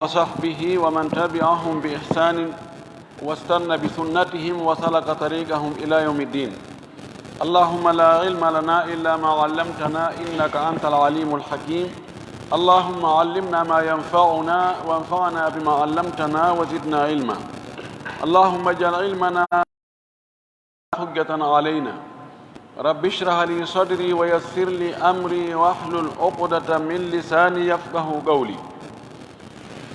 وصحبه ومن تبعهم بإحسان واستنى بسنتهم وسلك طريقهم إلى يوم الدين. اللهم لا علم لنا إلا ما علمتنا إنك أنت العليم الحكيم. اللهم علمنا ما ينفعنا وانفعنا بما علمتنا وزدنا علما. اللهم اجعل علمنا حجة علينا. رب اشرح لي صدري ويسر لي أمري واحلل عقدة من لساني يفقه قولي.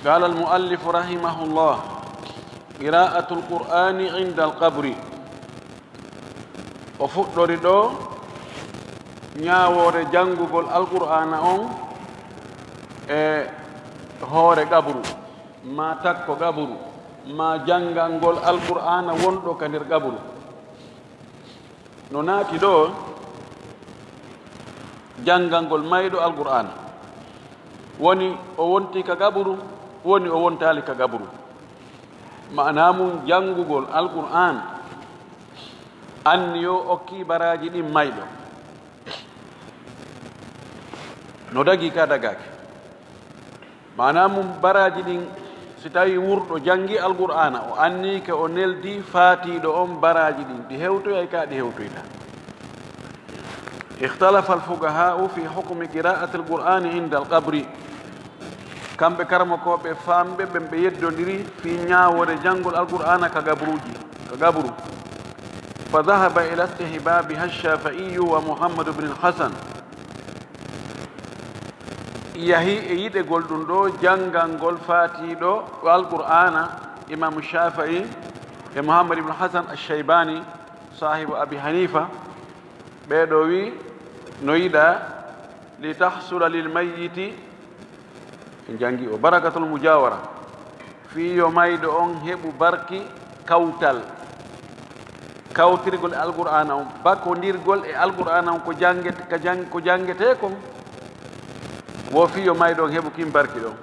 قال المؤلف رحمه الله: قراءة القرآن عند القبر. وفقدر دو ñaawore jangugol alqur'ana on e hoore gabru ma takko gabru ma jangangol alqur'ana wonɗo ka nder gabru no naati ɗo jangangol mayɗo alqur'ana woni o wonti ka gabru woni o wontali ka gabru mana mum jangugol alqur'an anni yo okki baraji ɗin mayɗo no dagi ka dagake mana mum baraji ɗin si tawi wurɗo jangi alqur'ana o anni ke o neldi faatiɗo on baraji ɗin ɗi hewtoyay ka ɗi hewtoyta. اختلف الفقهاء في حكم قراءة القرآن عند القبر. kamɓe karmakoɓe famɓe ɓe yeddodiri fi ñawore jangol alqur'ana ka gabru فذهب إلى استحبابها الشافعي ومحمد بن الحسن. yahi e yiɗegol ɗum ɗo jangangol faatiɗo alqur'ana imamu shafi'i e muhammad ibn hasan al-shaybani sahibu abi hanifa ɓeɗo wi no yiɗa li tahsula lil mayyiti en jangi o barakatul mujawara fiyo mayɗo on heɓu barki kawtal kawtirgol e alqur'ana on bakkodirgol e alqur'ana on ko jangete kon wo fiyo mayɗo on heɓu kin barki ɗon.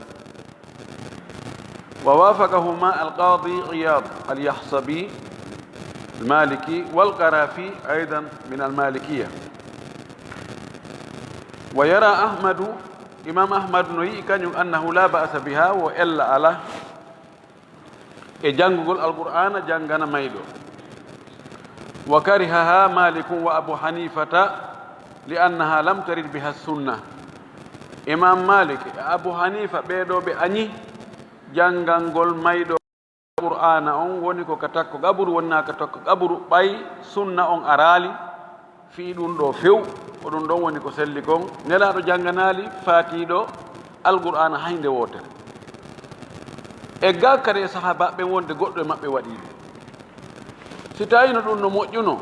wa wafaqahuma alqadi iyad alyahsabi almaliki walqarafi aidan min almalikiya. wa yara ahmadu imam ahmad no yii kañum annahu la ba'sa biha wo ella ala e jangugol alqur'ana jangana mayɗo. wa karihaha malikun wa abu hanifata li annaha lam tarid biha sunna. imam malik e abu hanifa ɓeɗo ɓe añi jangangol mayɗo qur'ana on woni ko ka takko gaburu wonna ka takko gaburu ɓay sunna on arali fi ɗum ɗo few ko ɗum ɗon woni ko selli kon nelaɗo janganali faatiɗo alqur'ana haynde wotere e ga kadi e sahaba ɓe wonde goɗɗo e maɓɓe waɗiɗo. si tawino ɗum no moƴƴuno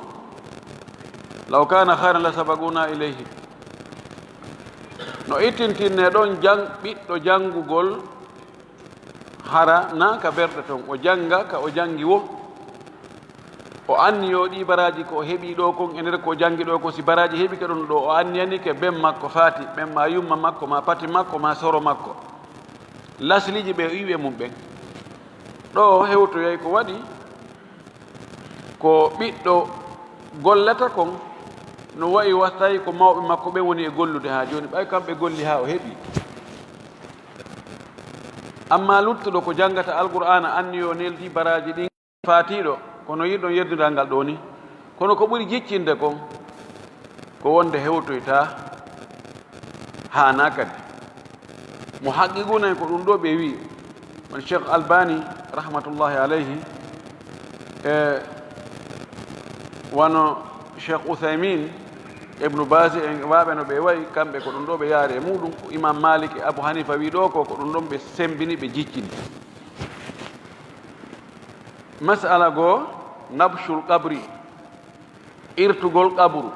law kana hayran la sabaguna ileyhi no ittintinne ɗon ɓiɗɗo jangugol hara na ka berɗe toon o janga ka o jangi wo o anni yo ɗi baraji ko heeɓi ɗo kon e nder ko jangi ɗo ko si baraji heeɓi ke ɗum ɗo o anniyani ke ɓen makko faati ɓen ma yumma makko ma pati makko ma soro makko lasliji ɓe wiɓe mum ɓen ɗo hewtoyay ko waɗi ko ɓiɗɗo gollata kon no wayi wastayi ko mawɓe makko ɓen woni e gollude ha joni ɓay kamɓe golli ha o heeɓi. amma luttuɗo ko jangata alqur'ana anni yo neldi baraji ɗin faatiɗo kono yiɗɗon yerdidal ngal ɗo ni kono ko ɓuri jiccinde kon ko wonde hewtoyta hana kadi mo haqiqunayi ko ɗum ɗo ɓe wi on cheikh albani rahmatullahi alayhi e wano cheikh uthaymin ibnu basi en waɓe no ɓe wayi kamɓe ko ɗum ɗo ɓe yaari e muɗum ko imam malik e abou hanifa wi ɗo ko ɗum ɗon ɓe sembini ɓe jiccini. masala goo nabshul qabri irtugol qabru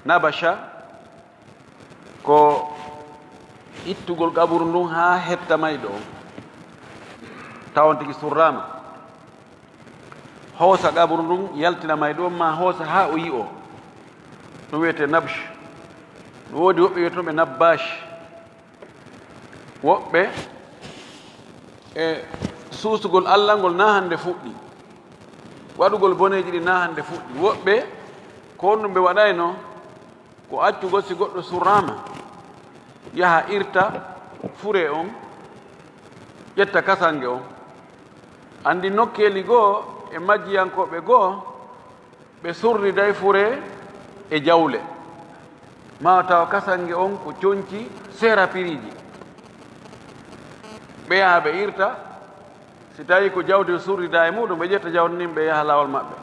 nabasha ko ittugol qabru ndun ha hetta mayɗo on tawon tigi surrama hoosa qabru ndun yaltina mayɗo on ma hoosa ha o yi o ɗum wiyete nabsh. ɗum woodi woɓɓe wiyetoɓe nabbash woɓɓe e suusugol allah ngol na hande fuɗɗi waɗugol boneji ɗi na hande fuɗɗi woɓɓe ko on ɗum ɓe waɗayno ko accugol si goɗɗo surrama yaha irta fure on ƴetta kasange on andi nokkeli goo e majjiyankoɓe goo ɓe surriday fure e jawle ma taw kasange on ko coñci seera piriji ɓe yaha ɓe irta si tawi ko jawdi surrida e muɗum ɓe ƴetta jawdi ndin ɓe yaha lawol maɓɓe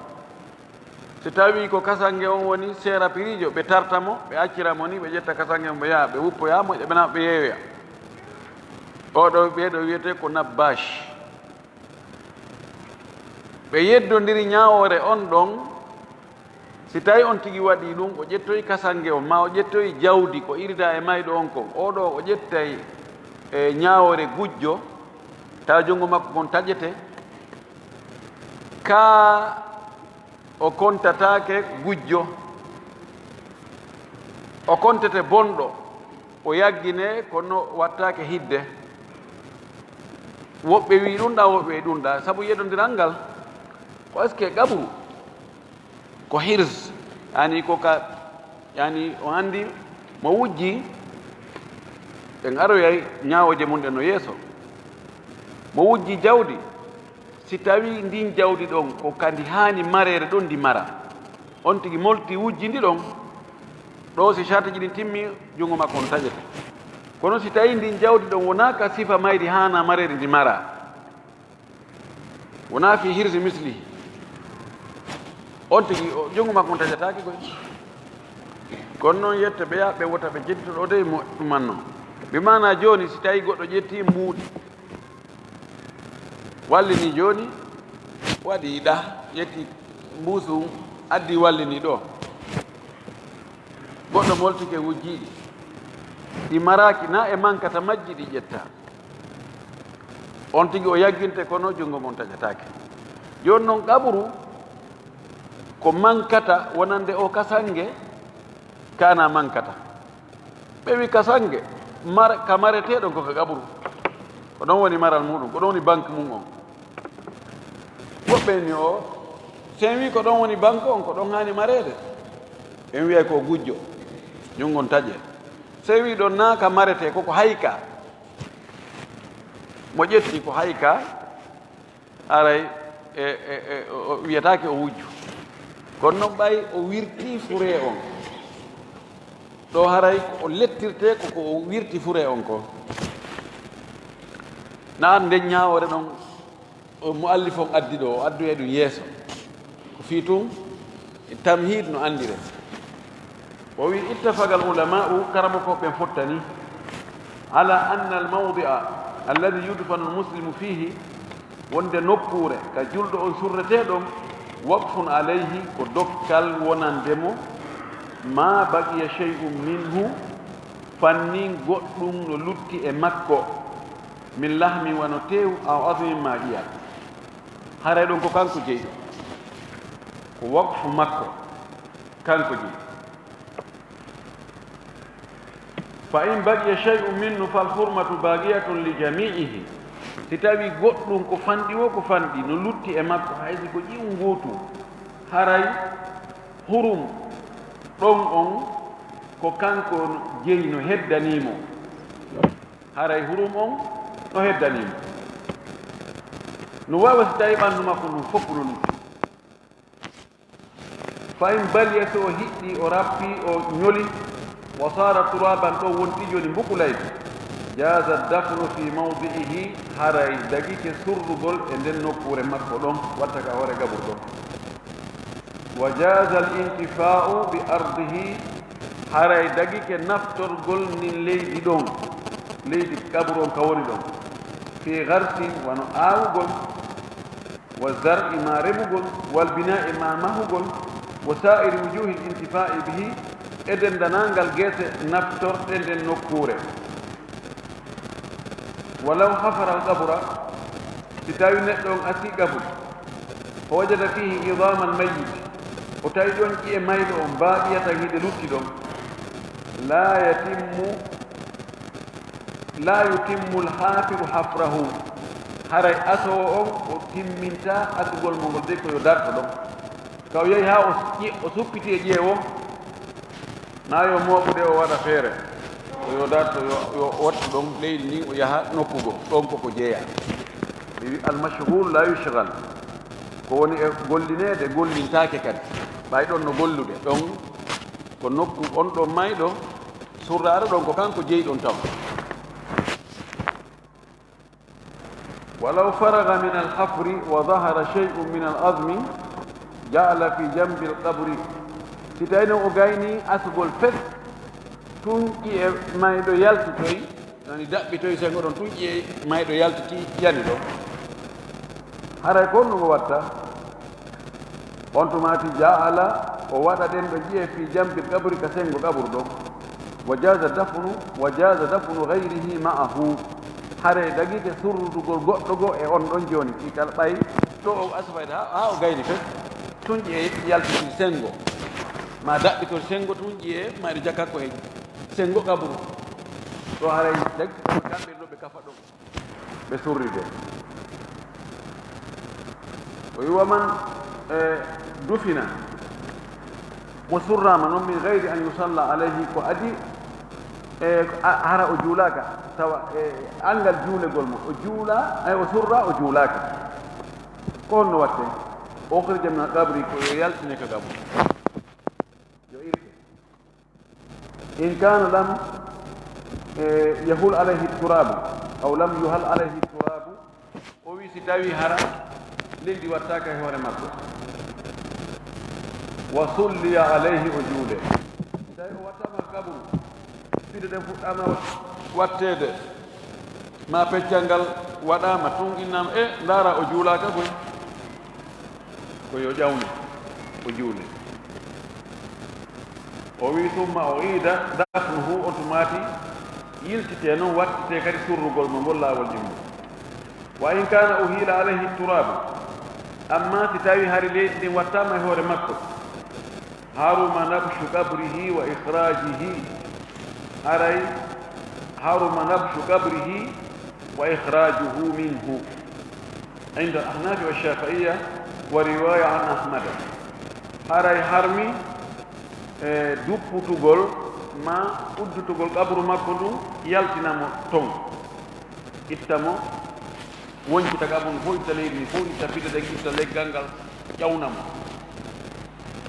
si tawi ko kasange on woni seera pirijo ɓe tartamo ɓe acciramo ni ɓe ƴetta kasange on ɓe yaha ɓe wuppoya moƴƴa ɓe nama ɓe yeewoya oɗo ɓeeɗo wiyete ko nabbache ɓe yeddodiri ñawore on ɗon si tawi on tigi waɗi ɗum o ƴettoyi kasange on ma o ƴettoyi jawdi ko irida e mayɗo on kon oɗo o ƴettay e ñawore gujjo tawa junngo makko kon taƴete ka o kontatake gujjo o kontete bonɗo o yaggine kono wattake hidde woɓɓe wi ɗumɗa woɓɓe wi ɗumɗa sabu yeɗodiral ngal ko est ce que gaɓru ko hirs yani koka yani o andi mo wujji ɓen aroyay ñawoje mum ɗe no yeeso mo wujji jawdi si tawi ndin jawdi ɗon ko kandi hani marere ɗon ndi mara on tigi molti wujji ndi ɗon ɗo si chartiji ɗin timmi junngo makko on taƴete kono si tawi ndin jawdi ɗon wona ka sifa maydi hana marere ndi mara wona fi hirsi mislihi on tigi junngo makko on taƴataki koy kono noon yetta ɓe yaha ɓe wota ɓe jettito ɗo de ɗumanno bimana joni si tawi goɗɗo ƴetti muuɗi wallini joni waɗi ɗa ƴetti mbuusu addi wallini ɗo goɗɗo moltike wujjiɗi ɗi maraki na e mankata majji ɗi ƴetta on tigi o yagginte kono junngo mon taƴatake joni noon qaɓru ko mankata wonande o kasange kana mankata ɓe wi kasange ka mareteɗo koko qaɓru ko ɗon woni maral muɗum ko ɗon woni banque mum on woɓɓe ni o sen wi ko ɗon woni banque on ko ɗon hani marede en wiyay ko gujjo jungon taƴe se wi ɗon na ka marete koko hayka mo ƴetti ko hayka aray o wiyatake o wujju kono noon ɓay o wirti fure on ɗo haray o lettirte koko o wirti fure on ko na nden ñawore ɗon mo allif on addi ɗo o adduye ɗum yeeso ko fi tum tamhid no andire o wi ittafaga al ulama'u karama ko ɓen fottani ala anna al mawdi'a alladi yudfanu al muslimu fihi wonde nokkure ka julɗo on surreteɗon waqfun alayhi ko dokkal wonandemo ma baqiya shay'un minhu fannin goɗɗum no lutti e makko min lahmi wano tew aw admin ma ƴiya haray ɗon ko kanko jeyɗo ko waqfu makko kanko jeyi fa in baqiya shay'un minhu fal hurmatu baqiyatun li jami'ihi si tawi goɗɗum ko fanɗi wo ko fanɗi no lutti e makko haysi ko ƴiw gootu haray hurum ɗon on ko kanko jeyi no heddanimo haray hurum on no heddanimo no wawa si tawi ɓanndu makko ɗum fof no lutti fa in baliya so o hiɗɗi o rappi o ñoli wa sara turaban ɗo wonti joni mbukulayde jaza dafnu fi mawdi'ihi haray dagike surrugol e nden nokkure makko ɗon watta ka hoore gabur ɗon wa jaza al intifa'u bi ardihi haray dagike naftorgol nin leydi ɗon leydi gabur on ka woni ɗon fi garsin wano aawugol wa zar'i ma remugol wal bina'i ma mahugol wa sa'iri wujuhi l intifa'i bihi e dendanalngal geese naftorɗe nden nokkure walaw hafara al qabra si tawi neɗɗo on asi gabul o wajada fihi idama al mayit o tawi ɗon ƴiye mayɗo on mbaaɓiyata hiɗe lutti ɗon la yutimmu l hafiru hafrahu haray asowo on o timminta asugol mo ngol de ko yo darto ɗon kaw yehi ha o suppiti e ƴeewo na yo mooɓude o waɗa feere o yodat yo wattu ɗon leydi ndi o yaha nokkugo ɗon koko jeeya ɓe wi almashhur la yushgal ko woni e gollinede gollintake kadi ɓay ɗon no gollude ɗon ko nokku on ɗon mayɗo surrare ɗon ko kanko jeeyi ɗon taw ولو فرغ من الحفر وظهر شيء من العظم جعل في جنب القبر سيتاينو او غايني اسغول فت تونجي مايدو يالتitoy يعني dabbitoy sengo don tunji maydo yaltiti yani do haray ko no watta on tumati jaala o wada den do jiye fi jambi qabri ka sengo qabru do wajaza dafnu ghayrihi ma'ahu hare dagite surrutugol goɗɗo go e on ɗon joni kikal ɓay ɗo o asfayde ha o gayni fet tunƴi e yaltiti sengo ma daɓɓitol sengo tunƴi e maɗo jakakko e sengo kaburu ɗo haray dagi kamɓe ɗo ɓe kafa ɗon ɓe surride o wiwa man dufina mo surrama noon min gayri an yusalla alayhi ko adi hara o juulaka tawa angal juulegol mo o juula ay o surra o juulaka ko honno watte ukhrija min alqabri ko yo yaltine ka gabu yo irke in kana lam yahul alayhi turabu aw lam yuhal alayhi turabu o wi si tawi hara leydi wattaka e hoore makko wa sulliya alayhi o juule tawi o wattama kabru fide ɗen fuɗɗama wattede ma peccal ngal waɗama tun innama ndaara o juulaka koy ko yo ƴawne o juule o wi tumma o iida dafnuhu on tumati yiltite noon wattite kadi surrugol mo ngol laawol ɗimmo wa in kana uhila alayhi turabu amma si tawi hari leydi ɗin wattama e hoore makko haruma nabshu qabrihi wa ikhrajihi haray haruma nabshu qabrihi wa ikhrajuhu minhu عند الأحناف والشافعية ورواية عن أحمد haray harmi dupputugol ma uddutugol qabru makko ɗum yaltinamo ton ittamo woncita qabru fof itta leydi ni fof itta fide ɗen itta leggal ngal ƴawnamo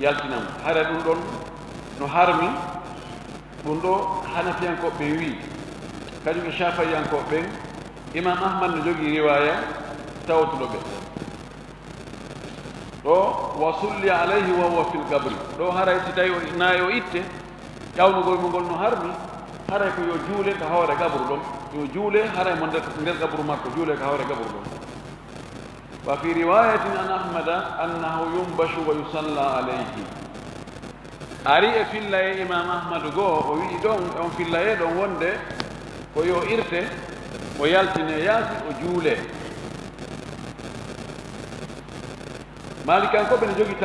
yaltinamo haray ɗum ɗon no harmi ɗum ɗo hanafiyankoɓe wi kañum e shafayiyankoɓe ɓen imam ahmad no jogii riwaya tawtuɗo ɓe ɗo wa sulli alayhi wa huwa fil qabri ɗo haray si tawi nayi o itte ƴawnugol mo ngol no harmi haray ko yo juule ka hoore gabru ɗon yo juule haray mo nder gabru makko juule ka hoore gabru ɗon wa fi riwayatin an ahmada annahu yumbashu wa yusalla alayhi ari e filla e imam ahmadu goo o wi'i ɗon on filla e ɗon wonde ko yo irte o yaltine yaasi o juule malikankoɓe ne jogii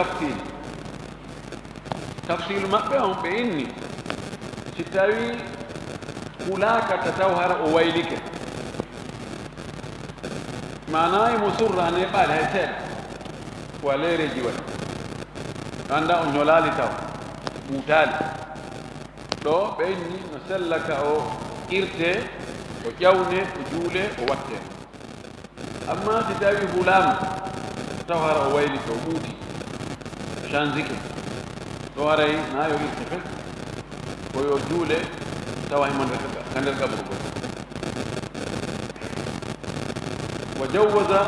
tafsilu maɓɓe on ɓe inni si tawi hulakata taw hara o waylike manayi mo surra neɓaali hay seeɗa ko a leereji waɗi anda o ñolaali taw ɓuutaali ɗo ɓe inni no sellaka o irte o ƴawne o juule o watte amma si tawi hulama taw hara o waylike o ɓuuti changike ɗo haray na yo irte fet ko yo juule tawa himo ka nder gabru gol wa jawwaza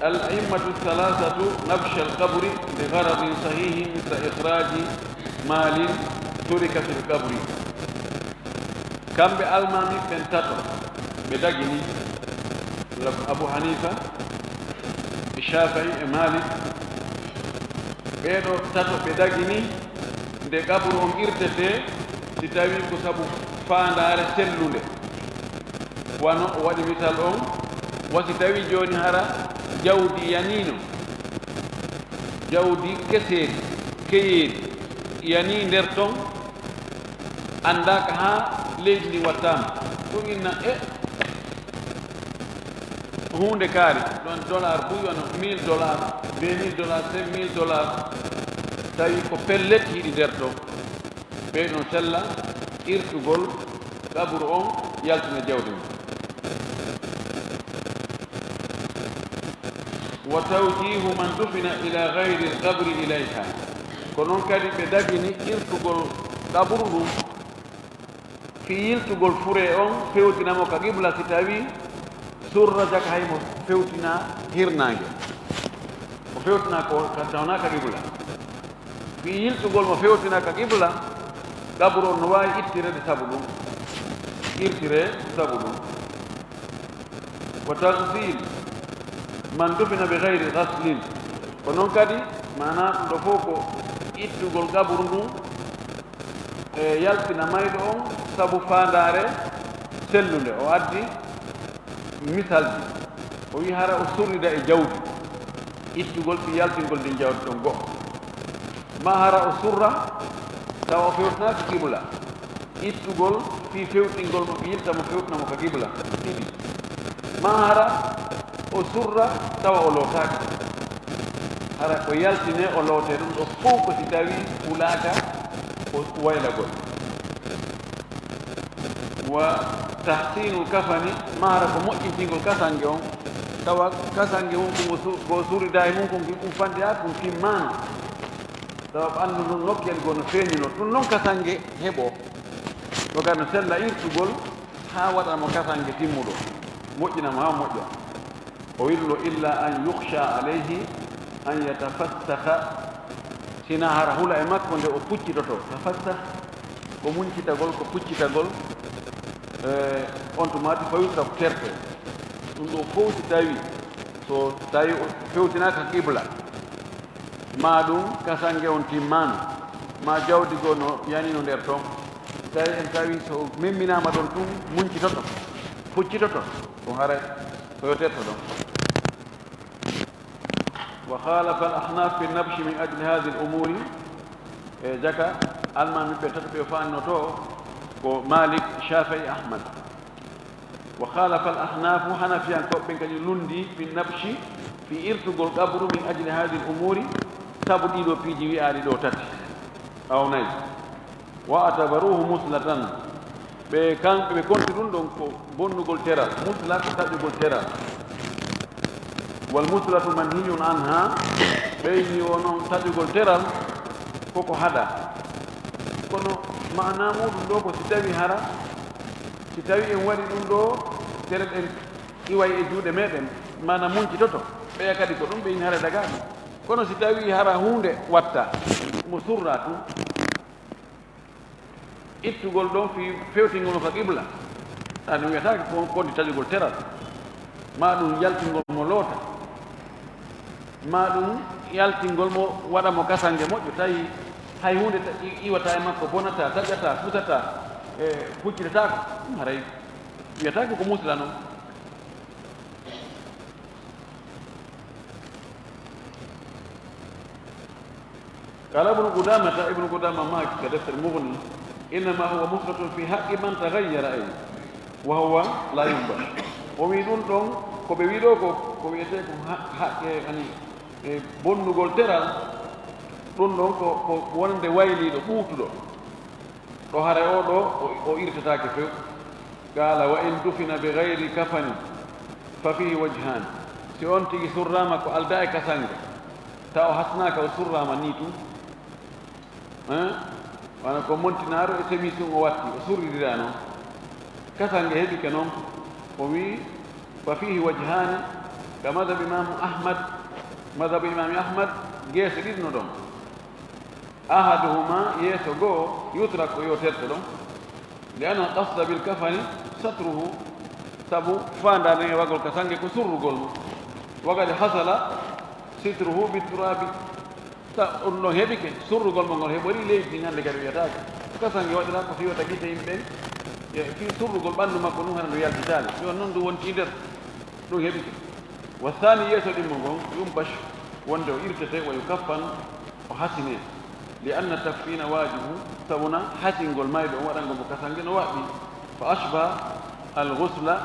al a'immatu thalathatu nabsha al qabri li gharadin sahihin mithla ikhraji malin turika fil qabri kamɓe almami ɓen tato ɓe dagini abu hanifa e shafii e malik ɓeɗo tato ɓe dagini nde qabru on irtete si tawi ko sabu fandare sellude wano o waɗi misal on wasi tawi joni hara jawdi yanino jawdi keseedi keyeedi yani nder ton andaka ha leydi ndi wattama ɗum inna hunde kaari ɗon dollar buy wano $1000 $2000 $5000 tawi ko pellet yiɗi nder to ɓe ɗon sella irtugol kaburu on yaltina jawdi mum wa tawjihu man dufina ila gayri lqabri ilayha ko noon kadi ɓe dagini irtugol kaburu ɗum fi yiltugol fure on fewtinamo ka qibla si tawi surra jaka haymo fewtina hirnange o fewtina ko tawna ka qibla fi yiltugol mo fewtina ka qibla kaburu on no wawi ittirede sabu ɗum irtire sabu ɗum wa tagsil man dufina bi gayri gaslin ko noon kadi mana ɗum ɗo fof ko ittugol kaburu ɗum e yaltina mayɗo on sabu fandare sellude o addi misalji o wi hara o surrida e jawdi ittugol fi yaltingol ndin jawdi ɗon go'o ma hara o surra tawa o fewtinaka qibla ittugol fi fewtingol mo yilta mo fewtinamo ka qibla ɗiɗi ma hara o surra tawa o lootaka hara ko yaltine o loote ɗum ɗo fof ko si tawi fulaka o waylagol wa tahsinul kafani ma hara ko moƴƴintingol kasange on tawa kasange mum ko surrida e mum ko ɗum fande ha ɗum timmano tawa ɓanndu ndun nokkel goo no feeñino ɗum noon kasange heɓo to kadi no sella irtugol ha waɗanamo kasange timmuɗo moƴƴinamo ha moƴƴa o willo illa an yukhsha alayhi an yatafassakha sina hara hula e makko nde o puccitoto tafassah ko muñcitagol ko puccitagol on tumati fawitra ko terte ɗum ɗo fof si tawi so tawi fewtinaka qibla ma ɗum kasange on timmano ma jawdi goo no yanino nder toon tawi en tawi so memminama ɗon tun muñcitoto puccitoto ɗum hara koyo terto ɗon wa khalafa al ahnaf fi nabshi min ajli hadi l umuri e jaka almami ɓe tata ɓe fanno to ko malik shafii ahmad wa khalafa al ahnafu hanafiyan koɓɓe kadi lundi fi nabshi fi irtugol qabru min ajli hadi l umuri sabu ɗiɗo piiji wiyaɗi ɗo tati aw nayi wa atabaruhu muslatan ɓe kamɓe ɓe konti ɗum ɗon ko bonnugol teral musla ko taƴugol teral wal muslatu manhiyun anha ɓeyni o noon taƴugol teral koko haɗa kono mana muɗum ɗo ko si tawi hara si tawi en waɗi ɗum ɗo tere ɗen iway e juuɗe meɗen mana muñcitoto ɓeya kadi ko ɗum ɓeyni hara dagaɗi kono si tawi hara hunde watta mo surra tun ittugol ɗon fi fewtingol no ka qibla ta ɗum wiyatake konti taƴugol teral ma ɗum yaltingol mo loota ma ɗum yaltingol mo waɗa mo kasange moƴƴo tawi hay hunde iwata e makko bonata taƴata futata e huccitatako ɗum haray wiyatake ko musla noon قال ابن قدامة ماك كدفتر مغني إنما هو مفرط في حق من تغير أي وهو لا ينبش وميدون دون كبيرو كبيرتك حق يعني بونو غولترال دون دون كو وند وايلي دو بوتو دو دو هاري او دو او إرتتاك فيو قال وإن دفن بغير كفن ففيه وجهان سيون تيجي سرامة كو ألداء كسانج تاو حسناك وسرامة نيتو wana ko montinaro e semission o watti o surridira noon kasange heɓike noon o wi fa fihi wajhani ka madhabe imamu ahmad madhabe imami ahmad geese ɗiɗi no ɗon ahaduhuma yeeso goo yutrak ko yo terto ɗon li anna qasda bil kafani satruhu sabu fandade e wagol kasange ko surrugol mo wagade hasala sitruhu biturabi ɗum ɗon heɓike surrugol mo ngol heɓori leydi ɗi hannde kadi wiyatake kasange waɗira ko fiwata gite yimɓe fi surrugol ɓanndu makko ɗum hana ndu yaltitade yon noon ndu wonti nder ɗum heɓike wa thani yeeso ɗimmo ngon yumbach wonde o irtete wa yukaffan o hasine li anna tafkina wajibu sabuna hasingol mayɓe on waɗango mo kasange no waɗɗi fa ashba al ghusla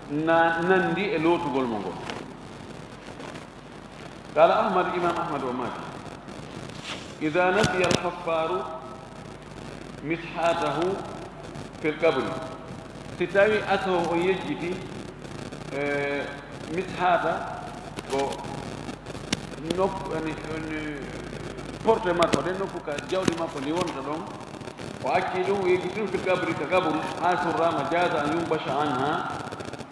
nandi e lootugol mo ngol qala ahmad imam ahmad wa maki إذا نسي الحفار مسحاته في القبر si tawi ato o yejjiti mishata ko nokku ani porte makko ɗen nokku ka jawɗi makko ndi wonta ɗon o acci ɗum o yejjiti fi gabri ka gabru ha surrama jaza an yumbasha anha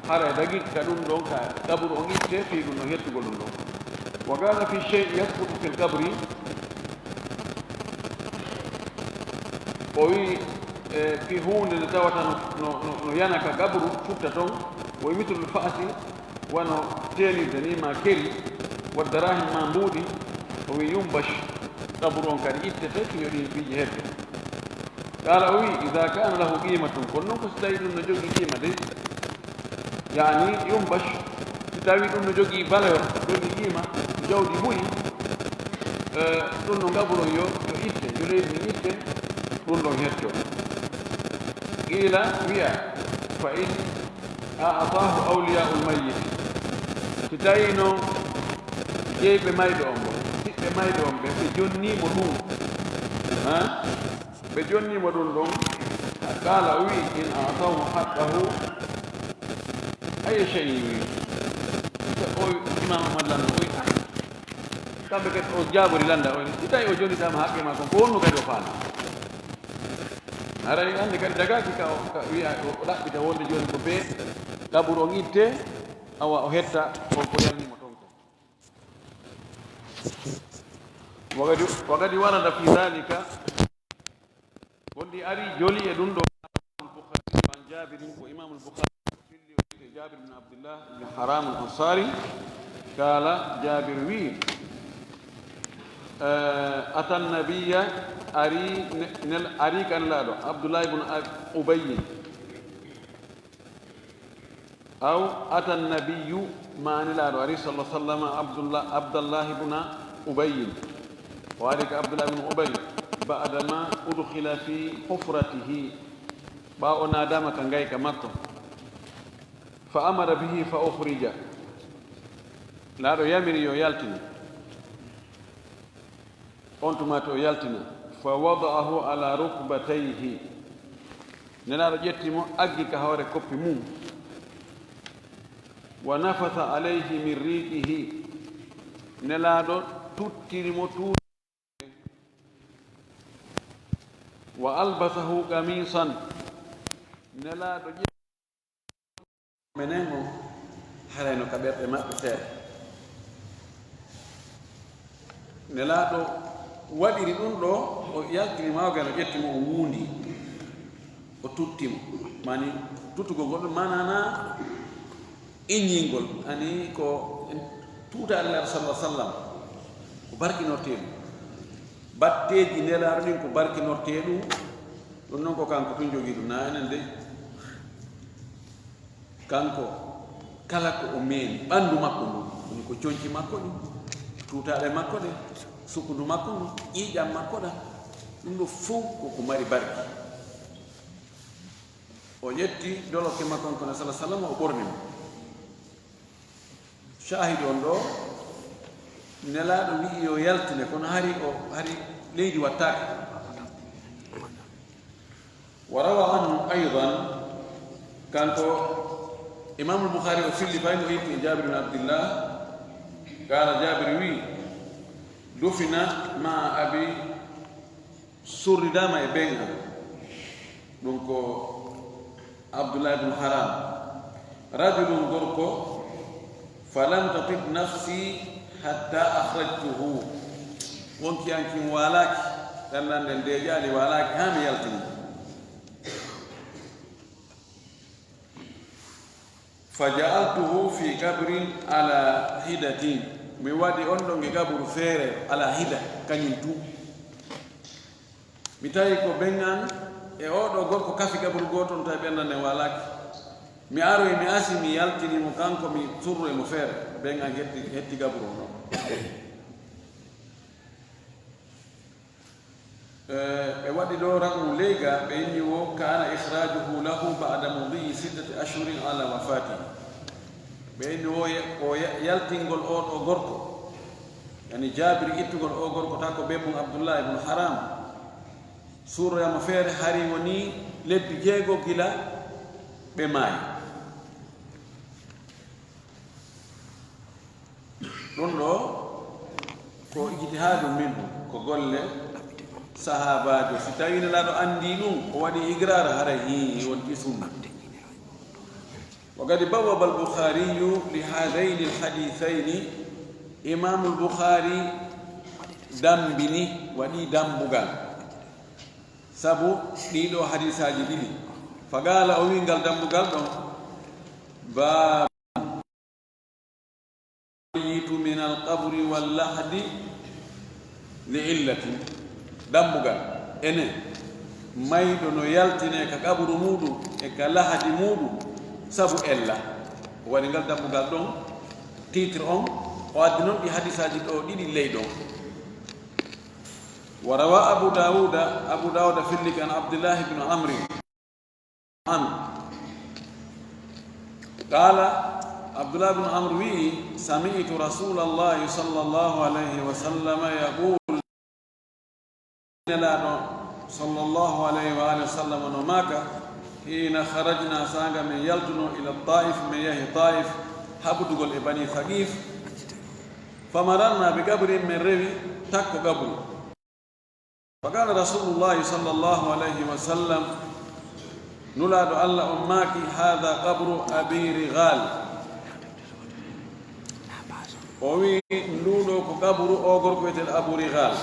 hara dagi ka ɗum ɗon ka gabru o itte fi ɗum no hettugol ɗum ɗon wa gala fi chey yasbutu fil gabri o wi fi hunde nde tawata no yana ka gabru futta toon o wi mitlul fa'asi wano tenirde ni ma keri wa darahim ma mbuuɗi o wi yumbash gabru on kadi ittete kiñoɗi piiji hedde qala o wi ida kana lahu qimatun kono noon ko so tawi ɗum no jogii qima de yani yumbash so tawi ɗum no jogii valeur jogii qima jawdi ɓuri ɗum no gabru on yo itte yo leydi ni itte ɗum ɗon hetto qila wiya fa in a'atahu awliya'u lmayit so tawi no jeyɓe mayɗo on ɗo ɓiɓɓe mayɗo on ɓe jonnimo ɗum ɓe jonnimo ɗum ɗon qala wi in a'atahu haqqahu aya cheyi wi o imam ahmad landa o wi kamɓe kadi o jaabori landa o si tawi o jonnitama haqqe ma kon ko wonno kadi o faala aray hannde kadi dagaki ka wiya o ɗaɓɓita wonde joni ko be gaburu on itte awa o hetta ko yalnimo toon ko wakadi warada fi dhalika wonɗi ari joli e ɗum ɗo البخاري عن جابر وإمام البخاري جابر بن عبد الله بن حرام الأنصاري قال جابر وي أتى النبي أري كان لا عبد الله بن أبي أو أتى النبي ما نلاد أري صلى الله عليه وسلم عبد الله بن أبي وذلك عبد الله بن أبي بعدما أدخل في حفرته باو نادم كنغاي كمكو فأمر به فأخرج لا يمري يالتنا أنتم يالتنا فوضعه على ركبتيه نلا جتمو أجي كهور كوبي مو ونفث عليه من ريقه نلا تترمو وألبسه قميصا نلا menengo harayno ka ɓerɗe maɓɓe seeɗa nelaaɗo waɗiri ɗum ɗo o yaltiri mawgal o ƴettimo o wuundi o tuttimo mani tuttugol gol ɗum manana iññingol ani ko tuuta allah sallah sallam ko barkinorteeɗum batteji nelaaɗo ɗin ko barkinorteeɗum ɗum noon ko kanko tun jogii ɗum na enen de kanko kala ko o meeni ɓanndu makko ndu woni ko coñci makko ɗi tuutaaɗe makko ɗe sukundu makko ndu ƴiiƴam makko ɗa ɗum ɗo fof koko mari barki o ƴetti doloke makko on kono salah sallam o ɓorni mo shahide on ɗo nelaaɗo wi'i yo yaltine kono hari leydi wattaake wa rawa anhu aydan kanko إمام البخاري وفي فاين ويت جابر بن عبد الله قال جابر وي دفن مع أبي سر دام يبينها دونك عبد الله بن حرام رجل غرقو فلم تطب نفسي حتى أخرجته وانك أنك والاك لأن ديجالي والاك هم يلتني فجعلته في قبر على هدة mi waɗi on ɗo nge gaburu feere ala hida kañum tu mi tawi ko ɓengan e oɗo gorko kafi gaburu goto on tawi ɓendande walaki mi aroy mi asi mi yaltinimo kanko mi surru e mo feere ɓengan hetti gaburu on ɗo ɓe waɗi ɗo ramu leyga ɓe inni wo kana ihrajuhu lahu bada mudiyi 6 ashhurin ala wafatihi ɓe inni o yaltingol on o gorko yani jabiri ittugol o gorko ta ko ɓeɓum abdoullah ibnu haram suuroyamo feere hari woni lebbi jeego gila ɓe maayi ɗum ɗo ko ijtihadu min ko golle sahabajo si tawi nelaɗo andi ɗum o waɗi igrara hara wonti sunna وقد بوب البخاري لهذين الحديثين إمام البخاري دمبني ودي دمبغان سبو ديدو حديثاجي ديدي فقال أوين قال دمبغان باب من القبر واللحد لعلة دمبغان إنه مايدو نو يالتيني كقبر مودو كلحد مودو sabu ella woni ngal dammugal ɗon titre on o addi noon ɗi hadisaji ɗo ɗiɗi ley ɗon wa rawa abu dawuda filli kan abdullah ibn amri an qala abdullah ibn amr wi sami'tu rasulallahi sallallahu alayhi wa sallam yaqul nelaɗo sallallahu alayhi wa alihi wa sallam no maka حين خرجنا سانغا من يلتنو إلى الطائف من يهي طائف حبتقل إبني ثقيف فمررنا بقبر من روي تكو قبر فقال رسول الله صلى الله عليه وسلم نلاد الله أماك هذا قبر أبي رغال ووي نولو قبر أوغر كويت أبو رغال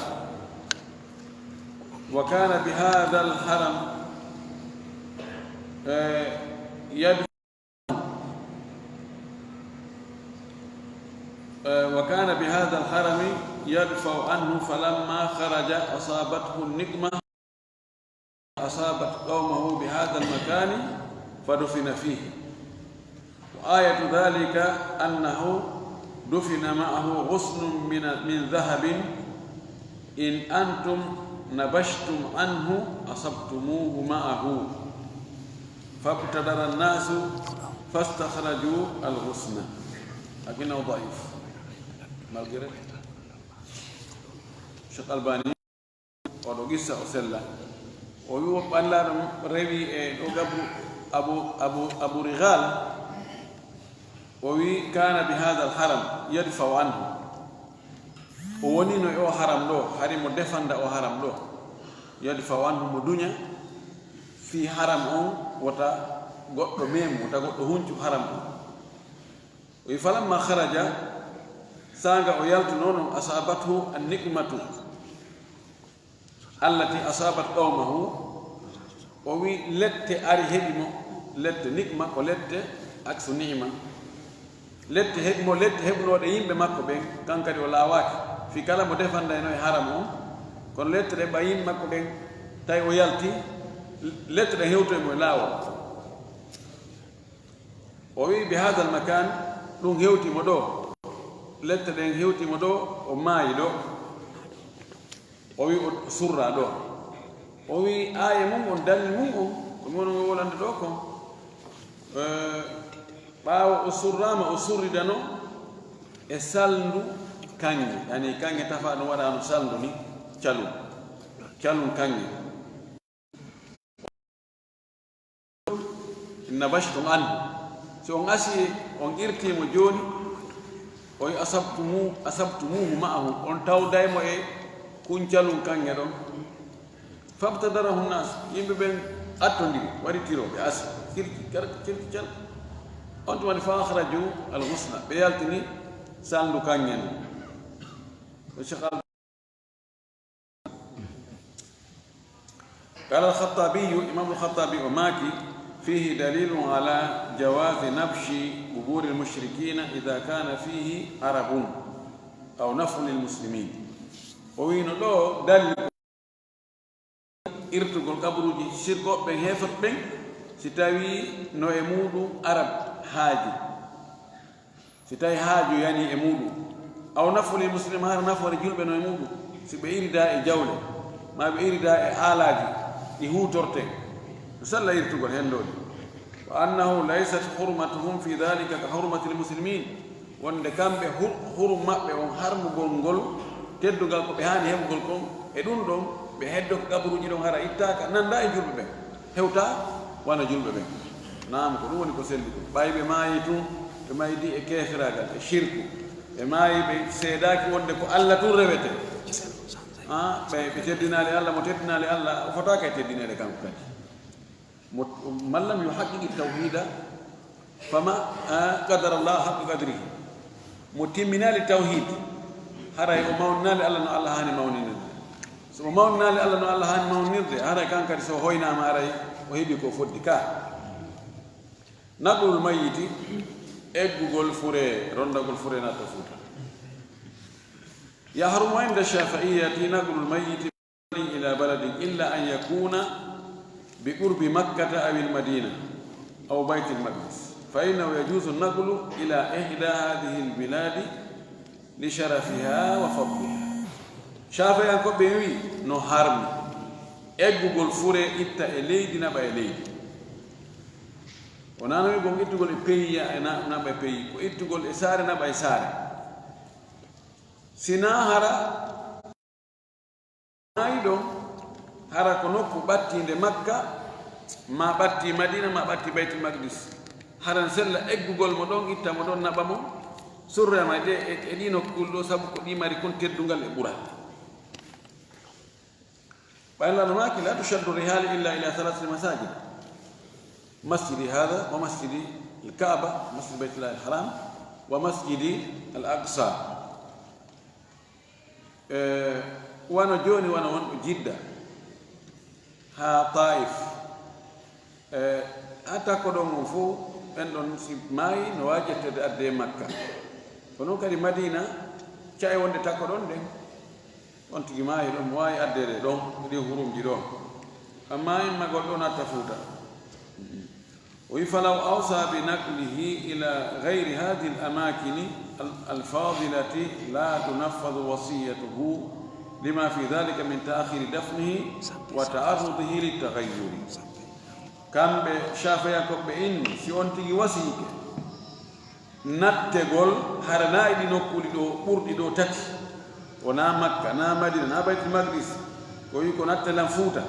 وكان بهذا الحرم وكان بهذا الحرم يدفع عنه فلما خرج أصابته النقمة أصابت قومه بهذا المكان فدفن فيه وآية ذلك أنه دفن معه غصن من ذهب إن أنتم نبشتم عنه أصبتموه معه فابتدر الناس فاستخرجوا الغصن لكنه ضعيف malgré Cheikh Albani oɗo gissa o sella o wi woɓɓe allaɗo rewi e ɗo gabu abu rigal o wi kana bi hada al haram yadfau anhu o wonino e o haram ɗo hari mo defanda o haram ɗo yadfau anhu mo duña fi haram on wota goɗɗo memu wota goɗɗo huncu haram on o wi falamma kharaja sanga o yaltu noon asabathu anniqmatu allati asabat qawmahu o wi lette ari heɓi mo lette niqma ko lette aksu ni'ma lette heɓi mo lette heɓnoɗe yimɓe makko ɓen kankadi o laawaki fi kala mo defanda eno e haram on kono lette ɗe ɓa yimɓe makko ɓen tawi o yalti lette ɗen hewtoymo e laawol o wi bi hada al makan ɗum hewtimo ɗo lette ɗen hewtimo ɗo o maayi ɗo o wi o surra ɗo o wi aya mum on dalil mum on ko mono o wolande ɗo ko ɓaawo o surrama o surridano e salndu kanŋe yani kanŋe tafa no waɗano salndu ni calum kanŋe nabashtum anhu si on asi on irtimo joni o wi asabtumuhu ma'ahu on tawdaymo e kuncalum kanŋe ɗon fabtadarahu nnas yimɓe ɓen attodiri waɗi tiro ɓe asi kirti cal on tumani fa akhraju alhusna ɓe yaltini salndu kanŋe no o cheikh قال الخطابي إمام الخطابي وماكي فيه دليل على جواز نبش قبور المشركين إذا كان فيه عرب أو نفع للمسلمين وين لو دليل irtugol kaburuji sirgoɓe hefat ɓen si tawi no e muɗum arab haaji si tawi haaju yani e muɗum aw nafoli muslim hara nafore julɓe no e muɗum si ɓe irida e jawle ma ɓe irida e haalaji ɗi hutorte no salla irtugol hendoɗe wa annahu laysat hurmatuhum fi dhalika ka hurmati lmuslimin wonde kamɓe hurum maɓɓe on harmugol ngol teddugal ko ɓe haani heɓugol kon e ɗum ɗon ɓe heddo ko kaburuji ɗon hara ittaka nanda e julɓe ɓen hewta wana julɓe ɓen naam ko ɗum woni ko selli ɗum ɓayɓe maayi tun ɓe maydi e keefiragal e shirku ɓe maayi ɓe seedaki wonde ko allah tun rewete ɓe teddinali allah mo teddinali allah o fotaka e teddinede kanko kadi man lam yuhaqiqi tawhida fama qadara llah haqqu qadrihi mo timminali tawhid haray o mawninali allah no allah hani mawninirde so mo mawninali allah no allah hani mawninirde haray kan kadi so hoynama aray o heeɓi ko foddi ka naqlul mayiti eggugol fure rondagol fure natta fuuta yahrumu inda shafi'iyati naqlul mayiti ila baladin illa an yakuna بقرب مكة أو المدينة أو بيت المقدس فإنه يجوز النقل إلى إحدى هذه البلاد لشرفها وفضلها شافعي أنكو بيوي نو حرم إجوغول فوري إتا إليدي نبا إليدي ونانا يقول إتوغول إبيي نبا إبيي وإتوغول إساري نبا إساري سنا هرا نايدو hara ko nokku ɓattinde makka ma ɓatti madina ma ɓatti baytul maqdis haran sella eggugol mo ɗon itta mo ɗon naɓa mo surrema de e ɗi nokkul ɗo sabu ko ɗi mari kon teddungal e ɓura ɓaylano maki la tushaddu rihali illa ila thalathati masajid masjidi hada wa masjidi alkaaba masjid baytullahi alharam wa masjidi al aqsa wano joni wano wonɗo jidda ha taif ha takko ɗon on fof ɓen ɗon si maayi no wawi ƴettede adde e makka ko noon kadi madina caye wonde takko ɗon ɗen on tigi maayi ɗon mo wawi addede ɗon ɗi hurumji ɗon amma en magol ɗon atta fuuta o wi falaw awsa bi naqlihi ila gayri hadihi al amakini alfadilati la tunaffadu wasiyatuhu لما في ذلك من تأخير دفنه وتعرضه للتغير كم بشافيا كبئن سيونتي وسيك نتقول هرنا إلي نقول دو قرد دو تتي ونا مكة نا مدينة نا بيت المقدس ويكو نتلم فوتا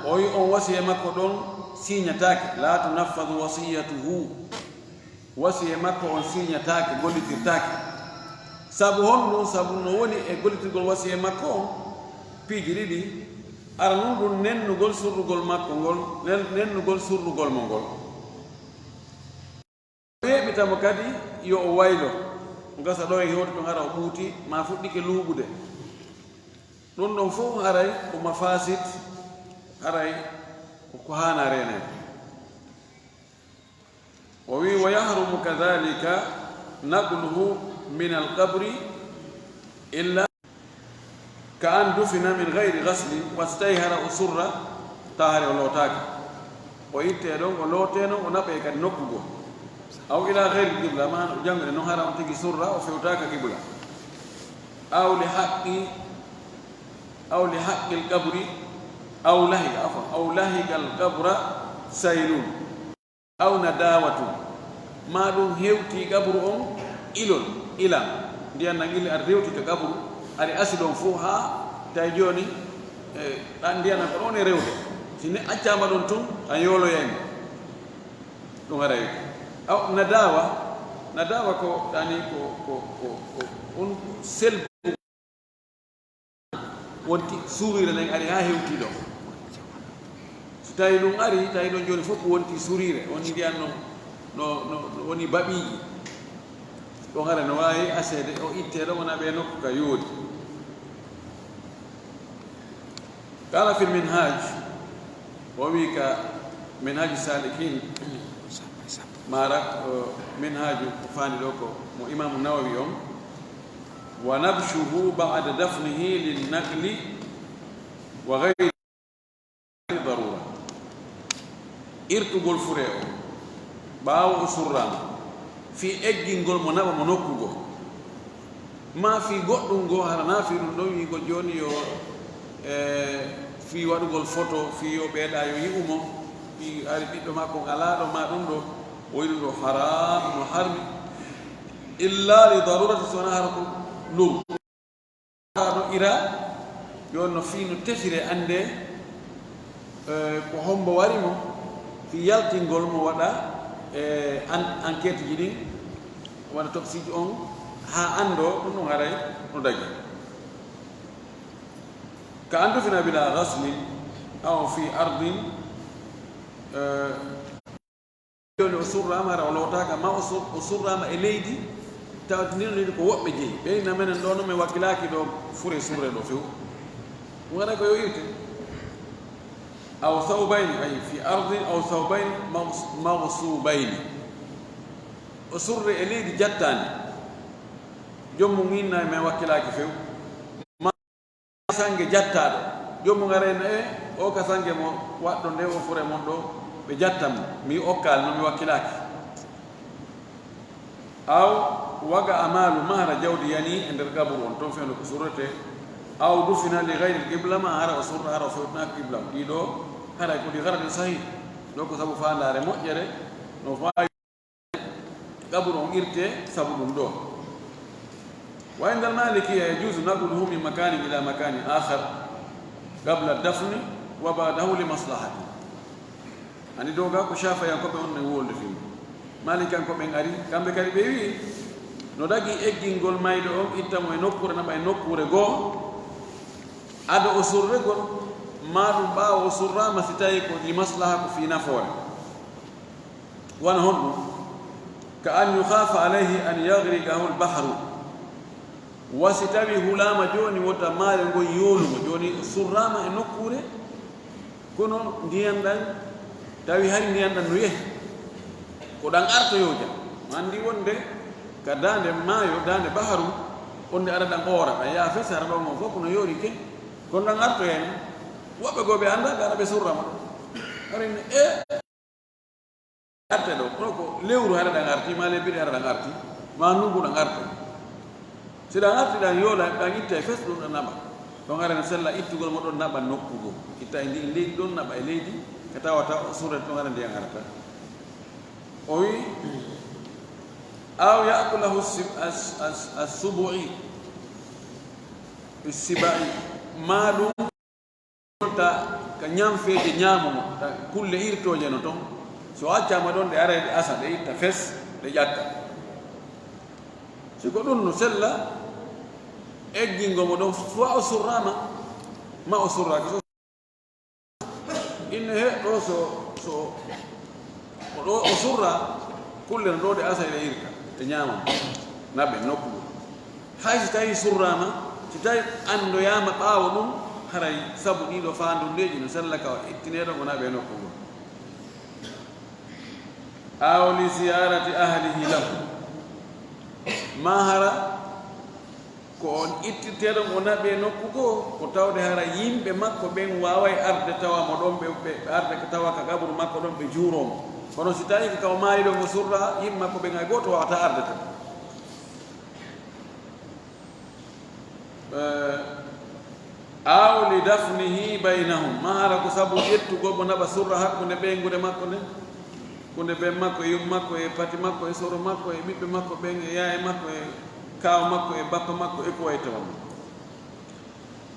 وي أن وسي مكة دون سينيتاك لا تنفذ وصيته وسي مكة أن سينيتاك قولي ترتاك sabu honɗum sabu no woni e gollitirgol wasiye makko on piiji ɗiɗi ara nun ɗum nennugol surrugol makko ngol nennugol surrugol mo ngol weeɓitamo kadi yo o waylo gasa ɗo e hewti ɗum hara o ɓuuti ma fuɗɗike luuɓude ɗum ɗon fof haray ko mafasid haray ko hana renede o wi wa yahrumu kadhalika naqluhu من القبر إلا كأن دفن من غير غسل واستيهر أسر طاهر ولوتاك ويتيرون ولوتينون ونبيك النقبو أو إلى غير القبلة ما جمع نهار أنتي سرة وفيوتاك قبلة أو لحق القبر أو لهق القبر سيلون أو نداوة ما دون هيوتي قبر إلون ilam ndiyan nan ili ar rewti to gabru ari asidon fo ha tay joni dan ndiyan ko don e rewde sini accama don tun an yolo yaymo dum ara yi aw nadawa ko dani ko on sel wonti surire len ari ha hewti do so tay dum ari tay don joni fop wonti surire on ndiyan no woni babiji ɗon hara no wawi asede o itteɗo wona ɓe nokku ka yoodi qala fi lminhaj o wi ka minhaju salikin mara minhaju fani ɗo ko mo imamu nawawi on wa nabshuhu bada dafnihi lilnaqli wa gayri darura irtugol fure o ɓaawo o surrama fi eggingol mo naɓa mo nokkugo ma fi goɗɗum go harana fi ɗum ɗon wiigo joni yo fi waɗugol photo fi yo ɓeeɗa yo yi'umo fi ari ɓiɗɗo makko alaɗo ma ɗum ɗo o yiɗum ɗo haram no harmi illa li darurati sowona hara ko luru ɗo ira joni no fi no tefire ande ko hombo wari mo fi yaltingol mo waɗa enquête ji ɗin waɗa toxiji on ha ando ɗum ɗum haray no dagi ka andu fina bila ghaslin aw fi ardin joni o surrama ara o lowtaka ma o surrama e leydi tawtinino leydi ko woɓɓe jeeyi ɓeyna menen ɗo no min wakkilaki ɗo fure surre ɗo few ɗum waɗa ko yo irte aw thawbayni ay fi ardin aw thawbayni magsubayni o surre e leydi jattandi jommu minna min wakkilaki few ma sangue jattaɗo jommu gareno o ka sangue mo waɗɗo nde o fure mon ɗo ɓe jattanmo mi okkal no mi wakkilaki aw waga amalu mahra jawdi yani e nder gaburu on toon fewno ko surrete aw dufina li gayri qibla ma hara o surra hara o fewtinaka qibla o ɗiɗo haray ko ɗi garade sahih ɗo ko sabu fandare moƴƴere no fawi gaburu on irte sabu ɗum ɗo wa inda almalikiya yajuzu naqluhu min makanin ila makanin akhar qabla dafni wa ba'dahu li maslahati ani doga ko shafayankoɓe on ne wolde fimbo malikankoɓen ari kamɓe kadi ɓe wi no dagi eggingol mayɗo on ittamo e nokkure naɓa e nokkure goo ada o surregol ma ɗum ɓaawa o surrama si tawi ko li maslaha ko fi nafoore wona hon ɗum ka an yukhafa alayhi an yagrigahu lbahru wasi tawi hulama joni wota maare ngon yoolugo joni surrama e nokkure kono ndiyan ɗan tawi hari ndiyan ɗan no yehi ko ɗan artoyoja andi wonde ka dande maayo dande baharu onde ara ɗan ɓoora ɗan yaa fe sara ɗo mo fof kono yoori ke kono ɗan arto hen woɓɓe goo ɓe annda ɓe ara ɓe surrama arin arte ɗo kono ko lewru hara ɗan arti ma lebbiɗe hara ɗan arti ma nungu ɗan arto si ɗan arti ɗan yoola ɗan itta e fes ɗum ɗan naɓa ɗon arana sella ittugol mo ɗon naɓa nokkugo itta e ndi leydi ɗon naɓa e leydi ka tawata o surrete ɗon ara ndiyan arata o wi aw yakulahu assubu'i sibai ma ɗum ta ka ñamfeje ñamumo ta kulle irtoje no toon so accama ɗon ɗe ara ɗe asa ɗe itta fes ɗe ƴatta siko ɗum no sella eggingo mo ɗon soit o surrama ma o surraki so inne he ɗo so ɗo o surra kulle no ɗo ɗe asa ɗe irta ɗe ñamamo naɓe nokkugo hay si tawi surrama si tawi andoyama ɓaawo ɗum haray sabu ɗiɗo fandundeji no sella ka ittineɗo gona ɓe nokkugo aw li ziyarati ahlihi lahu ma hara ko on ittiteɗo gona ɓe nokkugo ko tawde hara yimɓe makko ɓen waway arde tawa mo ɗon ɓe arde ko tawa ka gabru makko ɗon ɓe juuromo kono si tawi ko kaw maari ɗo mo surra yimɓe makko ɓen hay goto wawata arde tan aw li dafnihi baynahum ma hara ko sabu ƴettugol mo naɓa surra hakkude ɓeygude makko nde kunde ɓen makko e yum makko e pati makko e soro makko e ɓiɓɓe makko ɓen e yaye makko e kaw makko e bappa makko e ko way tawam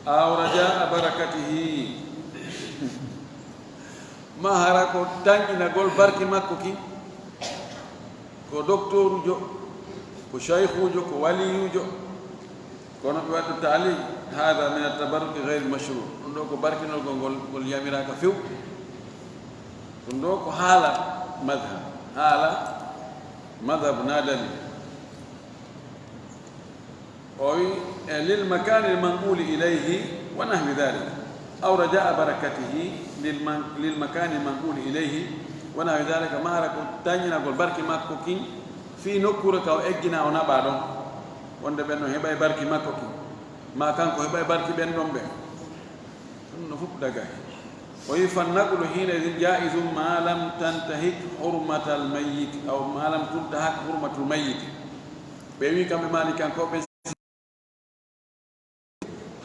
aw raja barakatihi ma hara ko tanƴinagol barki makko ki ko docteur ujo ko cheikhujo ko waliyujo kono ɓe waɗɗo taali hada min atabaruki gayre mashru ɗum ɗo ko barkinolgol ngol yamiraka few ɗum ɗo ko haala madhab nadali o wi e lil makani lmanquli ilayhi wa nahwi dalik aw rajaa barakatihi lil makani lmanquli ilayhi wa nahwi dalika ma hara ko tañinagol barki makko kin fi nokkure ka o eggina o naɓa ɗon wonde ɓen no heɓa e barki makko kin ma kanko heɓa e barki ɓen ɗon ɓe ɗum no fof dagay o wi fannaqlu hinadin jaisum ma lam tantahik hurmata almayiti aw ma lam tuntahak hurmatu lmayiti ɓe wi kamɓe malikankoɓe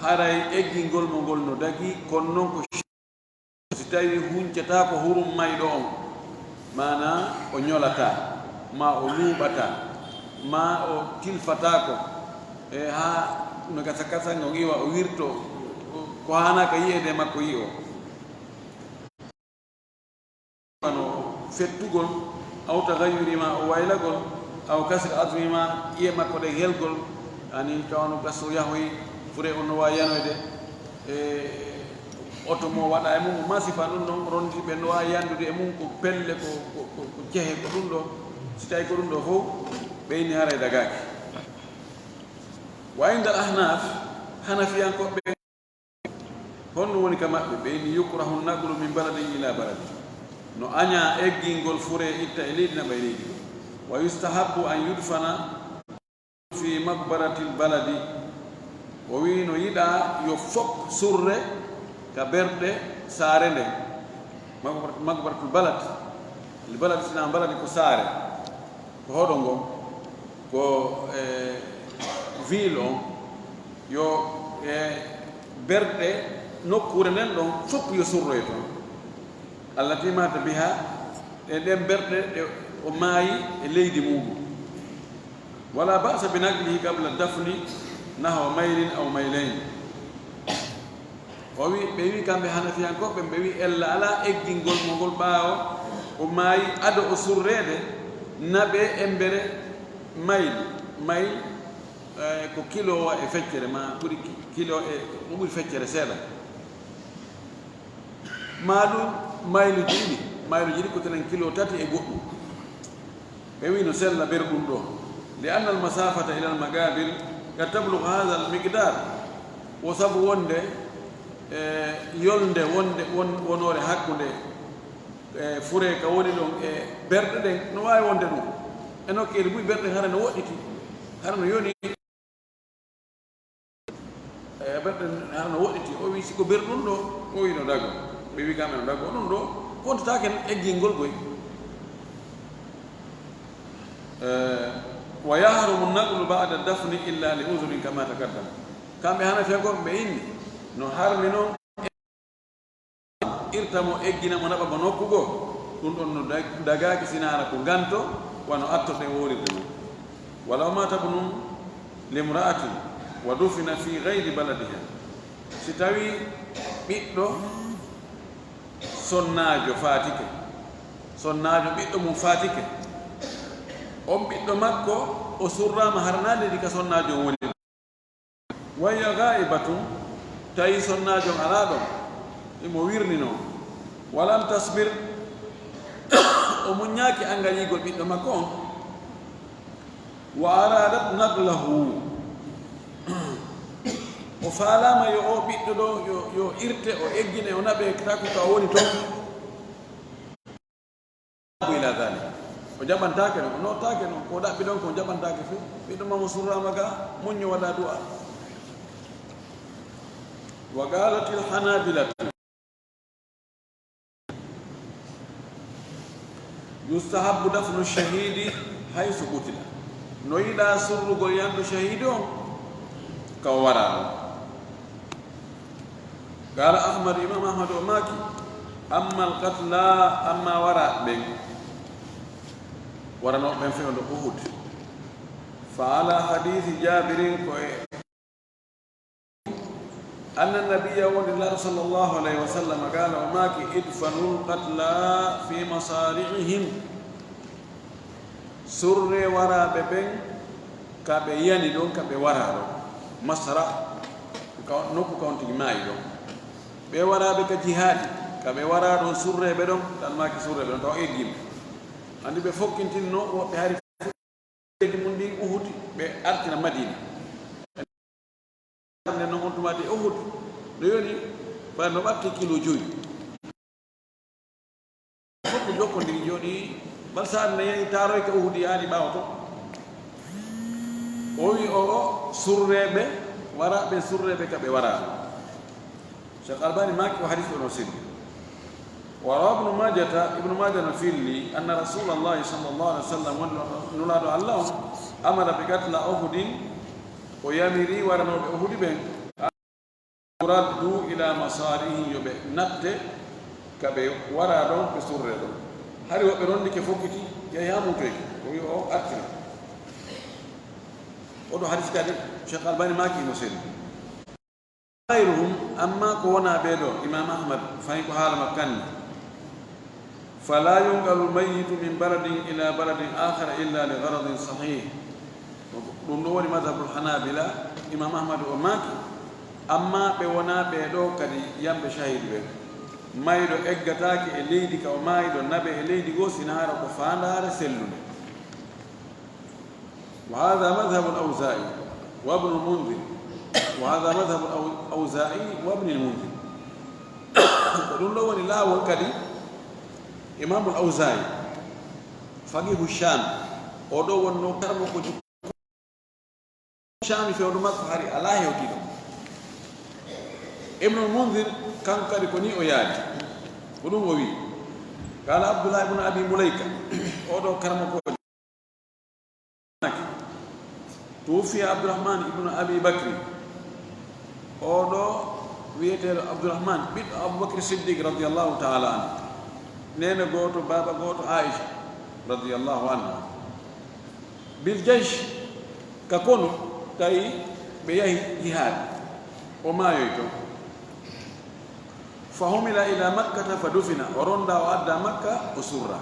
haray eggingol mo ngol no dagi kono noon ko si tawi huncata ko hurum mayɗo on mana o ñolata ma o luuɓata ma o tilfatako e ha no gasa kasango iwa o wirto ko hanaka yiyede makko yi o fettugol aw tagayyuri ma o waylagol aw kasre admi ma iye makko ɗe helgol ani tawno gasso yahoyi fure on no wawi yanoyde oto mo waɗa e mum masifa ɗum ɗon rondiɓe no wawi yandude e mum ko pelle ko jehe ko ɗum ɗo si tawi ko ɗum ɗo fof ɓeyni haray dagaki wa inda ahnaf hanafiyankoɓe honno woni ka maɓɓe ɓeyni yukrahu naqlu min baladin ila baladi no aña eggingol fure itta e leydi naɓa e leydi wa yustahabu an yudfana fi makbaratil baladi o wi no yiɗa yo fok surre ka berɗe saare nde makbaratul balad balad sina baladi ko saare ko hoɗo ngon ko ville on yo berɗe nokkure nden ɗon fof yo surroye toon allati mata biha e ɗen berɗe ɗe o maayi e leydi muɗum wala ba'sa bi naglihi qabla dafni nahwa maylin aw maylayn o wi ɓe wi kamɓe hanafiyankoɓe ɓe wi ella ala eggingol mo ngol ɓaawo o maayi ado o surrede naɓe embere mayl ko kilowa e feccere ma ɓuri kilo e mo ɓuri feccere seeɗa maɗum mayluji ɗiɗi ko tenen kilo 3 e goɗɗum ɓe wi no sella ber ɗum ɗo li anna al masafata ila al magabir ka tablugh hadha al miqdar wo sabu wonde yolnde wonore hakkude fure ka woni ɗon e berɗe ɗen no wawi wonde ɗum e nokkeli ɓuuri berɗe hara no woɗɗiti hara no yoni berɗe hara no woɗɗiti o wi siko berɗum ɗo o wi no dago ɓe wi kamɓe no dago ɗum ɗo kontatake eggingol goy wa yahrumu naqlu ba'da dafni illa li uzrin kama taqaddam kamɓe hanafiyankoɓe ɓe inni no harmi noon irtamo eggina mo naɓa mo nokku goo ɗum ɗon no dagaki sinara ko ganto wano attoɗe worirde mum walaw mata bunum limra'atin wa dufina fi gayri baladiha si tawi ɓiɗɗo sonnajo fatike ɓiɗɗo mum fatike on ɓiɗɗo makko o surrama harnade ɗi ka sonnajo woni waya gaibatum tawi sonnajo ala ɗon imo wirnino walam tasbir o muññaki engagigol ɓiɗɗo makko on wa aradat naqlahu o faalama yo o ɓiɗɗo ɗo yo irte o eggine o naɓe tako ka woni toon ila dalik o jaɓantake noon o nottake noon ko ɗaɓɓi ɗon ko jaɓantake fof ɓiɗɗo mamo surrama ga muñño waɗa du'a wa qalatil hanabilatu yustahabu dafnu shahidi haysu qutila no yiɗa surrugol yandu shahidi on kaw wara ɗon qala ahmad imam ahmad o maki amma alqatla amma wara ɓen waranoɓe ɓen fe ondo uhud fa ala hadithi jabirin ko e anna nabiya wondillaɗo sallllahu alayhi wa sallam qala o maki idfanu lqatla fi masari'ihim surre waraɓe ɓen kaɓe yani ɗon kaɓe wara ɗon masra nokku kawon tigi maayi ɗon ɓe waraɓe ka jihadi kaɓe wara ɗon surreɓe ɗon tan maki surreɓe ɗon taw eggima andi ɓe fokkintinno woɓɓe hari eji mum ndin uhud ɓe artina madina nde noon on tumade uhud no yoni ɓa no ɓatti kilo 5 fof ko jokkodiri joni bal sa ne yehi taroy ka uhud yaani ɓawa to o wi o surreɓe waraɓe surreɓe kaɓe wara cheikh albani maki o hadis ɗo no sirri وروى ابن ماجه نفيلي أن رسول الله صلى الله عليه وسلم نولاد الله أمر بقتل أحد ويمري ورنو بأحد بين يردوا إلى مصاره يبه نت كبه ورادون بسرادون هاري وبرون دي كفوكتي يا ياموتوي ويو أكل ودو حديث كده شيخ الباني ماكي نسير غيرهم أما كونا بيدو إمام أحمد فايكو حال مكاني فلا ينقل الميت من بلد إلى بلد آخر إلا لغرض صحيح. ونقول مذهب الحنابلة إمام أحمد وماكي أما بونا بيدو كدي يم بشهيد به مايدو إجتاكي الليدي كأو مايدو نبي الليدي جو سنهار كفاندار سلون. وهذا مذهب الأوزاعي وابن المنذر، وهذا مذهب الأوزاعي وابن المنذر. ونقول لا وكدي إمام الأوزاعي فقيه الشام ودو ونكرم كجو الشام في ودمك هاري الله يوكيدو. ابن المنذر كان كاري كوني أوياد ودوم وي قال عبد الله بن أبي مليكة ودو كرم كجو توفي عبد الرحمن بن أبي بكر ودو ويتر عبد الرحمن بن أبو بكر الصديق رضي الله تعالى عنه نينا غوتو بابا غوتو عائشة رضي الله عنها بالجيش ككونو تاي بيهي جهاد وما يويتو فهمل إلى مكة فدفن ورندا وأدى مكة أسورا.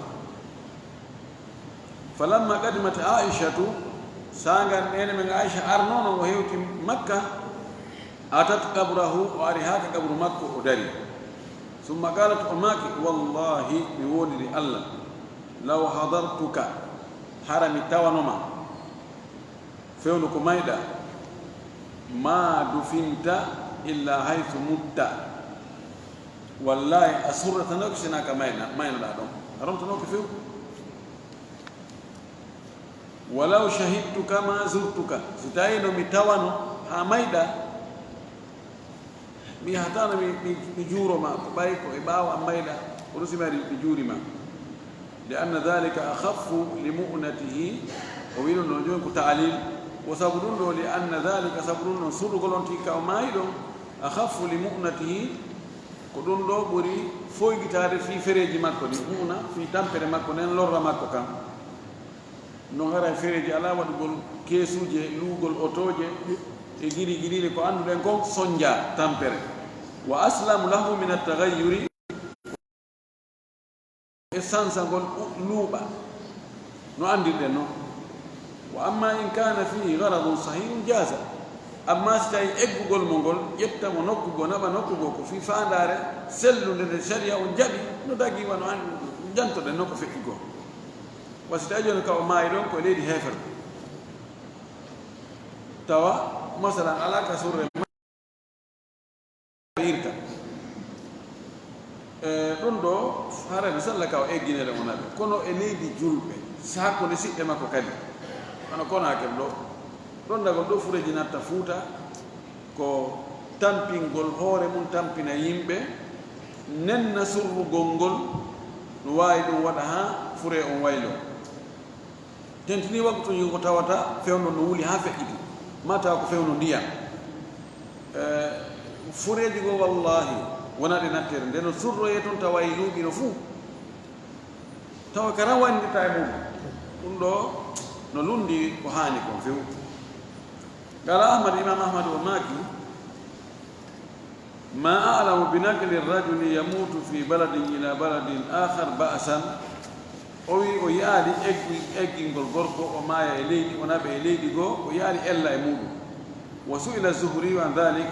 فلما قدمت عائشة سانغان نينا من عائشة أرنون وهيوتي مكة أتت قبره وأريهاك قبر مكة ودري. ثم قالت أماك والله بولد الله لو حضرتك حرمي توانما فيونك مايدا ما دفنت إلا حيث مت والله أسرة نكسنا كماينا ماينا لادم أرمت نوك فيو ولو شهدتك ما زرتك ستاينو متوانو حمايدا mi hatana mi juro ma bay ko e bawa mayda rusimari mi juri ma li anna dhalika akhaffu li mu'natihi o wino no jon ko ta'lil wa sabrun do li anna dhalika sabrun suru golonti ka maydo akhaffu li mu'natihi ko dun do buri foygitade fi fereji makko ni mu'na fi tampere makko nen lorra makko kam no ngara fereji ala wadugol kesuje lugol otoje e giri ko anduɗen ko sonja tampere wa aslamu lahu min at-taghayyuri essansa ngol luuɓa no andirɗen no. wa amma in kana fihi gharadun sahihun jaza amma so tawi eggugol mo ngol ƴettamo nokkugo naɓa nokkugo ko fi fandare sellude nde sharia on jaɓi no dagi wano an jantoɗen no ko feƴƴi goo. wasi tawi joni ka o maayi ɗon ko leydi heefere tawa masalan ala ka surre irka ɗum ɗo harani salla ka o egginere o naɓe kono e leydi julɓe hakkude siɗɗe makko kadi hono konakel ɗo ɗon dagol ɗo fureji natta fuuta ko tampingol hoore mum tampina yimɓe nenna surrugol ngol no wawi ɗum waɗa ha fure on waylo tentini waktu ko tawata fewno no wuli ha feƴƴiti mata ko fewno ndiyam fureji go wallahi wona ɗe nattere nde no surroye toon tawa e luuɓino fuu tawa ka rawandita e mum ɗum ɗo no lundi ko haani kon few. qala ahmad imam ahmad o maaki ma a'lamu binaqli rajuli yamutu fi baladin ila baladin akhar ba'san o wi o yaali eggingol gorko o maaya e leydi o naɓe e leydi goo o yaali ella e muɗum. wa su'ila zuhri an dhalik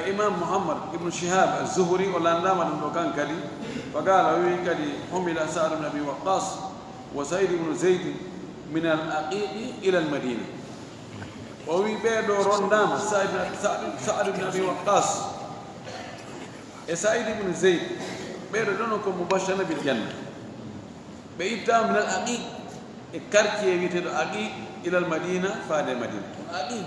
imam muhammad ibnu shihab az-zuhri o landama ɗum ɗo kan kadi fa qala o wi kadi humila sa'd ibn abi waqqas wa sa'id ibnu zayd min al-aqiqi ila al-madina o wi ɓeeɗo rondama sa'd ibn abi waqqas e sa'id ibnu zayd ɓeeɗo ɗono ko mubashshana bil janna ɓe ittama min al aqiq e quartier wiyeteɗo aqiq ila al madina faade madina aqiq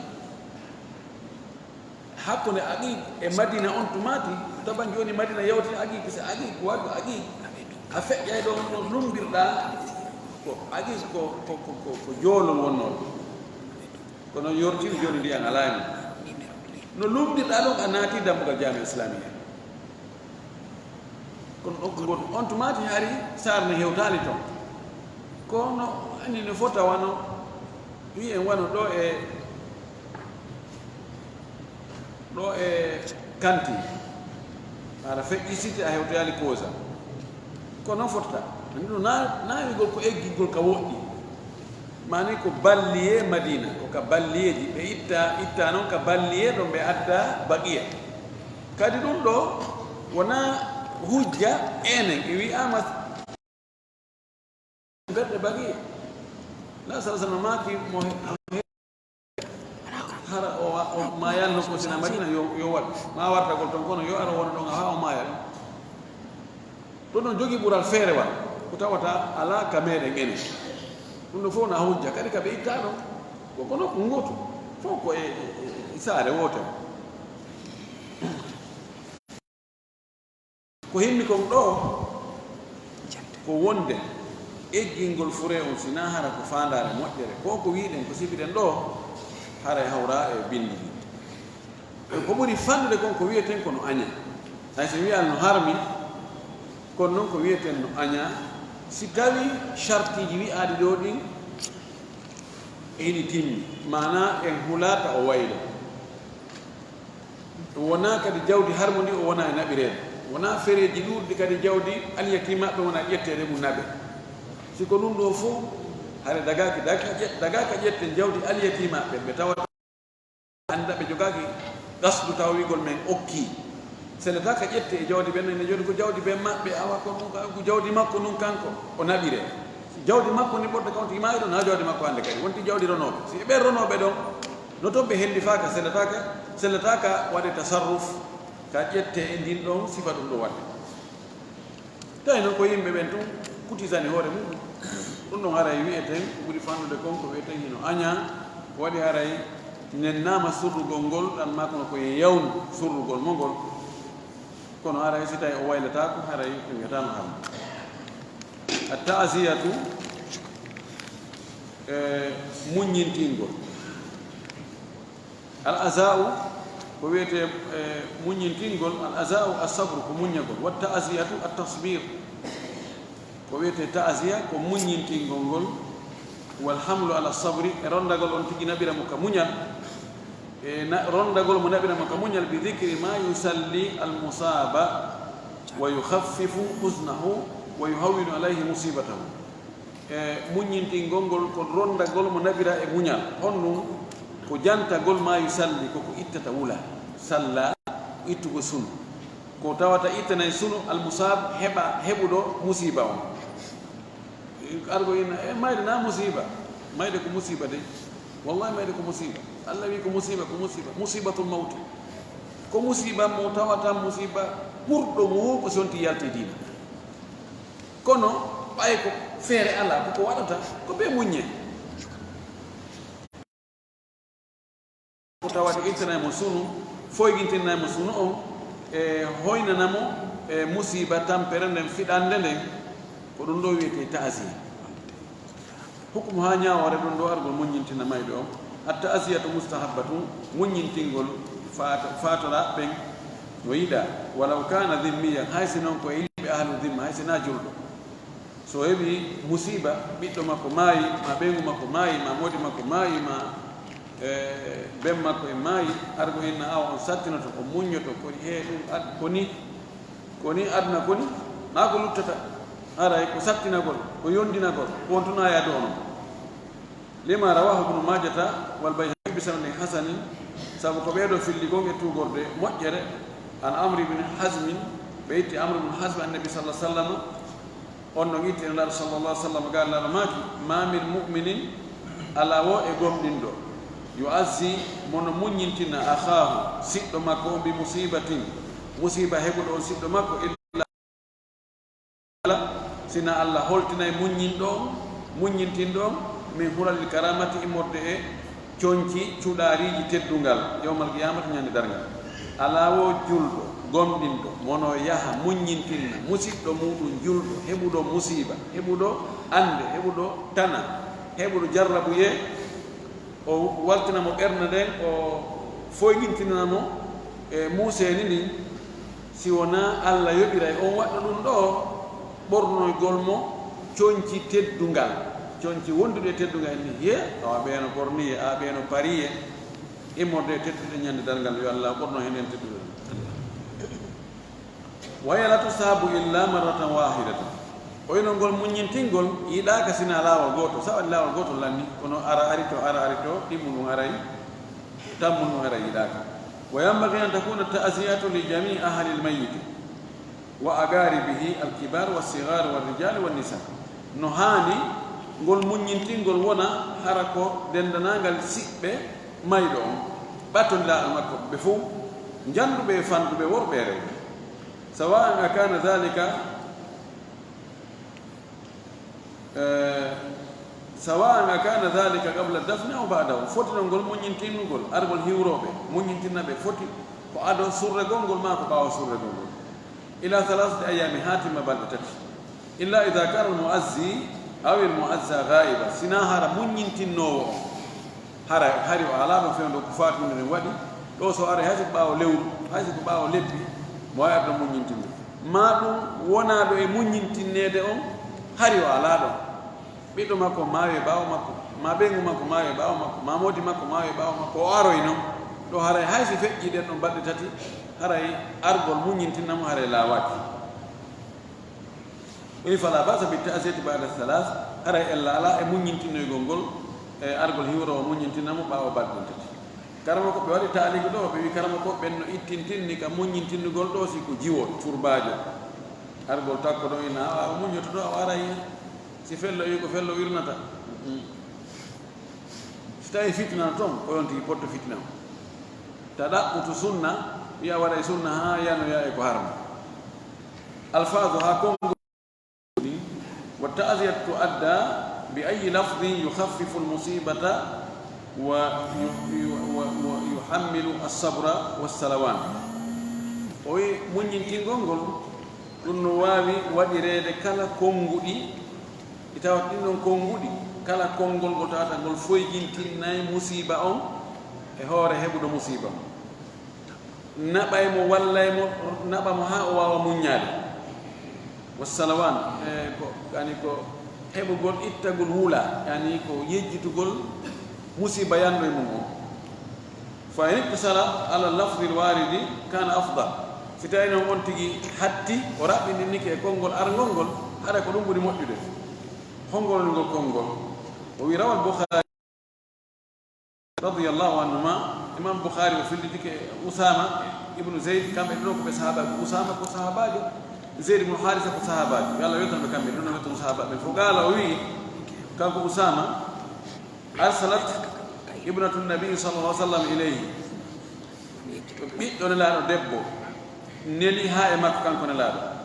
hakkunde aqiq e madina on tumati taban joni madina yawti aqiq so aqiq waddo aqiq a feƴƴay ɗo no lumbirɗa ko aqiq ko joolol wonnoɗo kono yortiri joni ndiyan alani no lumdirɗa ɗon a naati dambugal jami islamia kono ɗon ko goɗɗum on tumati hari sarne hewtali toon kono andi no fota wano wiyen wano ɗo e kanti aɗa feƴƴi siti a hewtoyali causa ko non fotata ɗum naawigol ko eggigol ka woɗɗi mani ko balliye madina ko ka balliyeji ɓe itta noon ka balliye ɗo ɓe adda baqiya kadi ɗum ɗo wona hujja enen e wiyama gaɗɗe baqiya la sala sallam maki mo hara o mayalno ko sina madina yo waɗ ma wartagol toon kono yo ara wona ɗon ha o maya ɗum ɗon jogii ɓural feere wa ko tawata ala ka meɗen ene ɗum ɗo fof na hujja kadi ka ɓe itta ɗon koko nokku ngotu fof ko e saare wotere ko himmi kon ɗo ko wonde eggingol fure on sina hara ko fandare moƴƴere ko ko wiɗen ko sifiɗen ɗo hara e hawra e bindi ko ɓuri fannude kon ko wiyeten kono aña hay so wiyal no harmi kono noon ko wiyeten no aña si tawi chartiji wi'aɗi ɗo ɗin eni timmi mana en hulata o waylo wona kadi jawdi harmo ndi o wona e naɓirede wona fereji ɗuɗɗi kadi jawdi alyatimaɓe wona ƴettede mum naɓe siko ɗum ɗo fof hare dagaka ƴetten jawdi alyatimaɓe ɓe tawata anda ɓe jogaki gasdu taw wigol men okki selata ka ƴette e jawdi ɓen ene joni ko jawdi ɓen maɓɓe awa ko jawdi makko nun kanko o naɓire jawdi makko ni ɓurɗo kawti mayi ɗon ha jawdi makko hande kadi wonti jawdi ronoɓe si ɓen ronoɓe ɗon no toon ɓe hellifaka sellataka waɗe tasarruf ka ƴette e ndin ɗon sifa ɗum ɗo waɗde tawi noon ko yimɓe ɓen tun kutisani hoore muɗum ɗum ɗon haray wiyeten ɓuri fannude kon ko wiyeten hino aña waɗi haray nennama surrugol ngol ɗan ma kono koye yawnu surrugol mo ngol kono haray si tawi o waylatako haray ɓe wiyatano hamma a tasiyatu muññintingol al azau ko wiyete muññintingol al azau asabru ko muññagol wa tasiyatu a tasbir ko wiyete taasiya ko muññintingol ngol walhamlu ala sabri e rondagol on tigi naɓiramo ka muñal e rondagol mo naɓiramo ka muñal bi dicri ma yusalli al musaba wa yukhaffifu husnahu wa yuhawwinu alayhi musibatahu e muññintingol ngol ko rondagol mo naɓira e muñal honnum ko jantagol ma yusalli koko ittata wula salla ittugo sunu ko tawata ittanayi sunu al musab heɓuɗo musiba on argo ina e mayde na musiba mayde ko musiba de wallahi mayde ko musiba allah wi ko musiba musibatul mawti ko musiba mo tawata musiba ɓurɗo mo huuko sonti yalti dina kono ɓay ko feere ala koko waɗata ko ɓe muññe ko tawata ittanaymo sunu foygintinnaymo sunu on e hoynanamo e musiba tampere nden fiɗande nden ko ɗum ɗo wiyete taasiya hukumu ha ñawore ɗum ɗo argol muññintina mayɓe o a taasiyatu mustahabatu muññintingol fatora ɓen no yiɗa walaw kana dhimmiyan haysi noon ko e yimɓe ahlu dhimma haysi na julɗo so heɓi musiba ɓiɗɗo makko maayi ma ɓeygu makko maayi ma modi makko maayi ma ben makko e maayi argo hinna awa on sattinoto ko muññoto koni he ɗum koni aduna koni na ko luttata aray ko sattinagol ko yondinagol ko wontuna yaade onon lima rawahu ibnu majata wal bayhaqi bi sanadin hasanin sabu ko ɓeeɗo filligol e tugorde moƴƴere an amri ibne hasmin ɓe itti amre ibne hasmi annabi sallah sallam on no itti e laɗo sallallah sallam ga laɗo maaki ma min muminin ala wo e gomɗinɗo yo azzi mono muññintina akhahu siɗɗo makko on bi musibatin musiba heɓuɗo on siɗɗo makko sina allah holtinayi muññintinɗo on min hulalil karamati immorde e coñci cuɗariji teddungal yawmal qiyamata ñande dargal ala wo julɗo gomɗinɗo mono yaha muññintinna musidɗo muɗum julɗo heɓuɗo musiba heɓuɗo ande heɓuɗo tana heɓuɗo jarrabuye o waltinamo ɓernde nden o foygintinanamo e muuseni ndin si wona allah yoɓiray on waɗɗa ɗum ɗo ɓornoygol mo coñci teddungal coñci wonduɗo e teddungal ni ye awa ɓeeno ɓorniye a ɓeeno pariye immorde teddude ñande dargal yo allah ɓorno hen en teddude waya la tusabu illa marratan wahidatan o ino ngol muñintingol yiɗaka sina laawol goto sa waɗi laawol goto lanni kono ara ari to ɗimmu ɗum arayi tammu ɗum ara yiɗaka wa yambagi an takuna ta'ziyatu li jami ahli lmayit wa agaribihi alkibar walsigar walrijali wannisa no haani ngol muñintingol wona hara ko dendanagal siɓɓe mayɗo on ɓattondiraɗo makko ɓe fof janduɓe fanduɓe worɓe rewɓe sawa'an akana dhalika سواء كان ذلك قبل الدفن أو بعده فوتي نقول مونينتين نقول أربل هيروبة مونينتين نبي فوتي فأدو سورة نقول ما كباو سورة نقول إلى 3 أيام هاتم بعد إلا إذا كان المؤذي أو المؤذى غائبا سناهر مونينتين نو هاري علامة في عندك كفار من الوادي لو سواري هذي باو ليو هذي باو لبي ما يبدو مونينتين ما دو ونا دو مونينتين نيدهم هاري على ɓiɗɗo makko maawi ɓaawo makko ma ɓengu makko maawi ɓaawo makko ma modi makko maawi ɓaawo makko o aroy noon ɗo haray hay si feƴƴi ɗen ɗon balɗe tati haray argol muñintinnamo haray laawaki ɓuri fala basa bi ta'siyati ba'da salas haray ella ala e muñintinnoygol ngol e argol hiwrowo muñintinnamo ɓaawo balɗe tati karama ko ɓe waɗi taaligi ɗo ɓe wi karama ko ɓen no ittintinni ka muñintinnugol ɗo si ko jiwo turbaajo argol takko ɗo ina a muñoto ɗo a waray si fello wi ko fello wirnata si tawi fitna toon ko yon tigi potto fitna o ta ɗaɓɓutu sunna wiya waɗa e sunna ha yanoya e ko harma alfadu ha konngoni wa ta'ziyat tuadda bi ayi lafdin yukhaffifu almusibata wa yuhammilu alsabra wassalawan o wi muñintingol ngol ɗum no wawi waɗirede kala konnguɗi itawa ɗin ɗon konnguɗi kala konngol ngo tawata ngol foyjintinnayi musiba on e hoore heɓuɗo musiba on naɓay mo wallay mo naɓa mo ha o wawa muññade wassalawan ko yani ko heɓugol ittagol huula yani ko yejjitugol musiba yanɗo e mum o fa in ittasala ala lafdi lwaridi kana afdal si tawi noon on tigi hatti o raɓɓininnike e konngol argol ngol haɗa ko ɗum ɓuri moƴƴude hongol ngol konngol o wi rawa al-Bukhari radiyallahu anhuma imam Bukhari o fillitike Usama ibnu Zayd kamɓe ɗon ko ɓe sahabaɓe Usama ko sahabajo Zayd ibnu Harisa ko sahabajo yo Allah weltanɓe kamɓe ɗon wetton sahabaɓe fo gaala o wi kanko Usama arsalat ibnatu nabi sallallahu alaihi wasallam ilayhi ɓiɗɗo nelaaɗo debbo neli ha e makko kanko nelaaɗo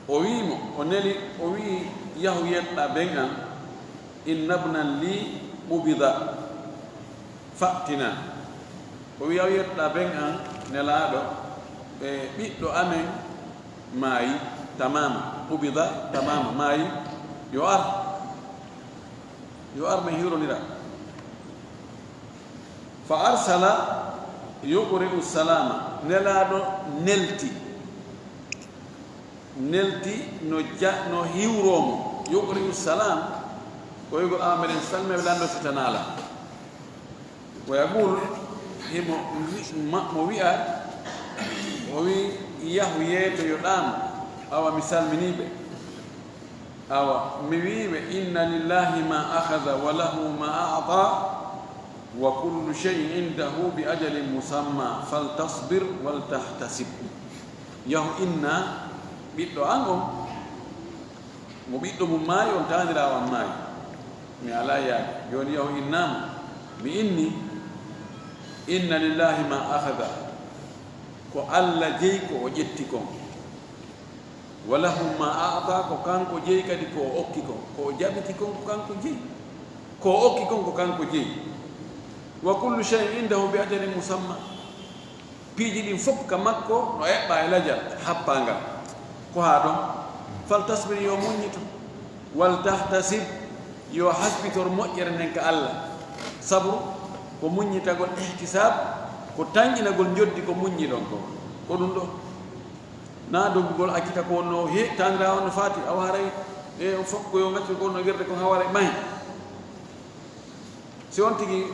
o wiimo o neli o wii yahu yetɗa ɓen an inna bnan li ɓubida fa'tina o wi yahu yetɗa ɓen an nelaaɗo ɓe ɓiɗɗo amen maayi tamama ɓubida tamama maayi yo ar men hironira fa arsala yuqri'u salama nelaaɗo nelti no hiwromo yuqri'u salam ko yigol meɗen salmeɓe lando fitanala wa yaqul himo mo wi'a o wi yahu yeeto yo ɗaamo awa mi salminiɓe awa mi wiɓe inna lillahi ma akhadha wa lahu ma a'ta wa kullu shay'in indahu bi ajalin musamma faltasbir waltahtasib yahu inna ɓiɗɗo an on mo ɓiɗɗo mum maayi on tawandirawo an maayi mi ala yaade joni yahu innama mi inni inna lillahi ma akhadha ko Allah jeyi ko o ƴetti kon walahu ma a'ta ko kanko jeyi kadi ko o okki kon ko o jaɓiti kon ko kanko jeyi ko o okki kon ko kanko jeyi wa kullu shay'in indahu bi ajalin musamma piiji ɗin fof ka makko no eɓɓa e lajal happangal ko haa ɗon fal tasbir yo muññito wal tahtasib yo hasbitor moƴƴere nden ka Allah sabu ko muññitagol ihtisab ko tañƴinagol joddi ko muññi ɗon ko ɗum ɗo na doggugol akkita ko wonno he tanira on no faati a waray e on fof ko yo ngacci ko no wirde ko hawara e mahi si on tigi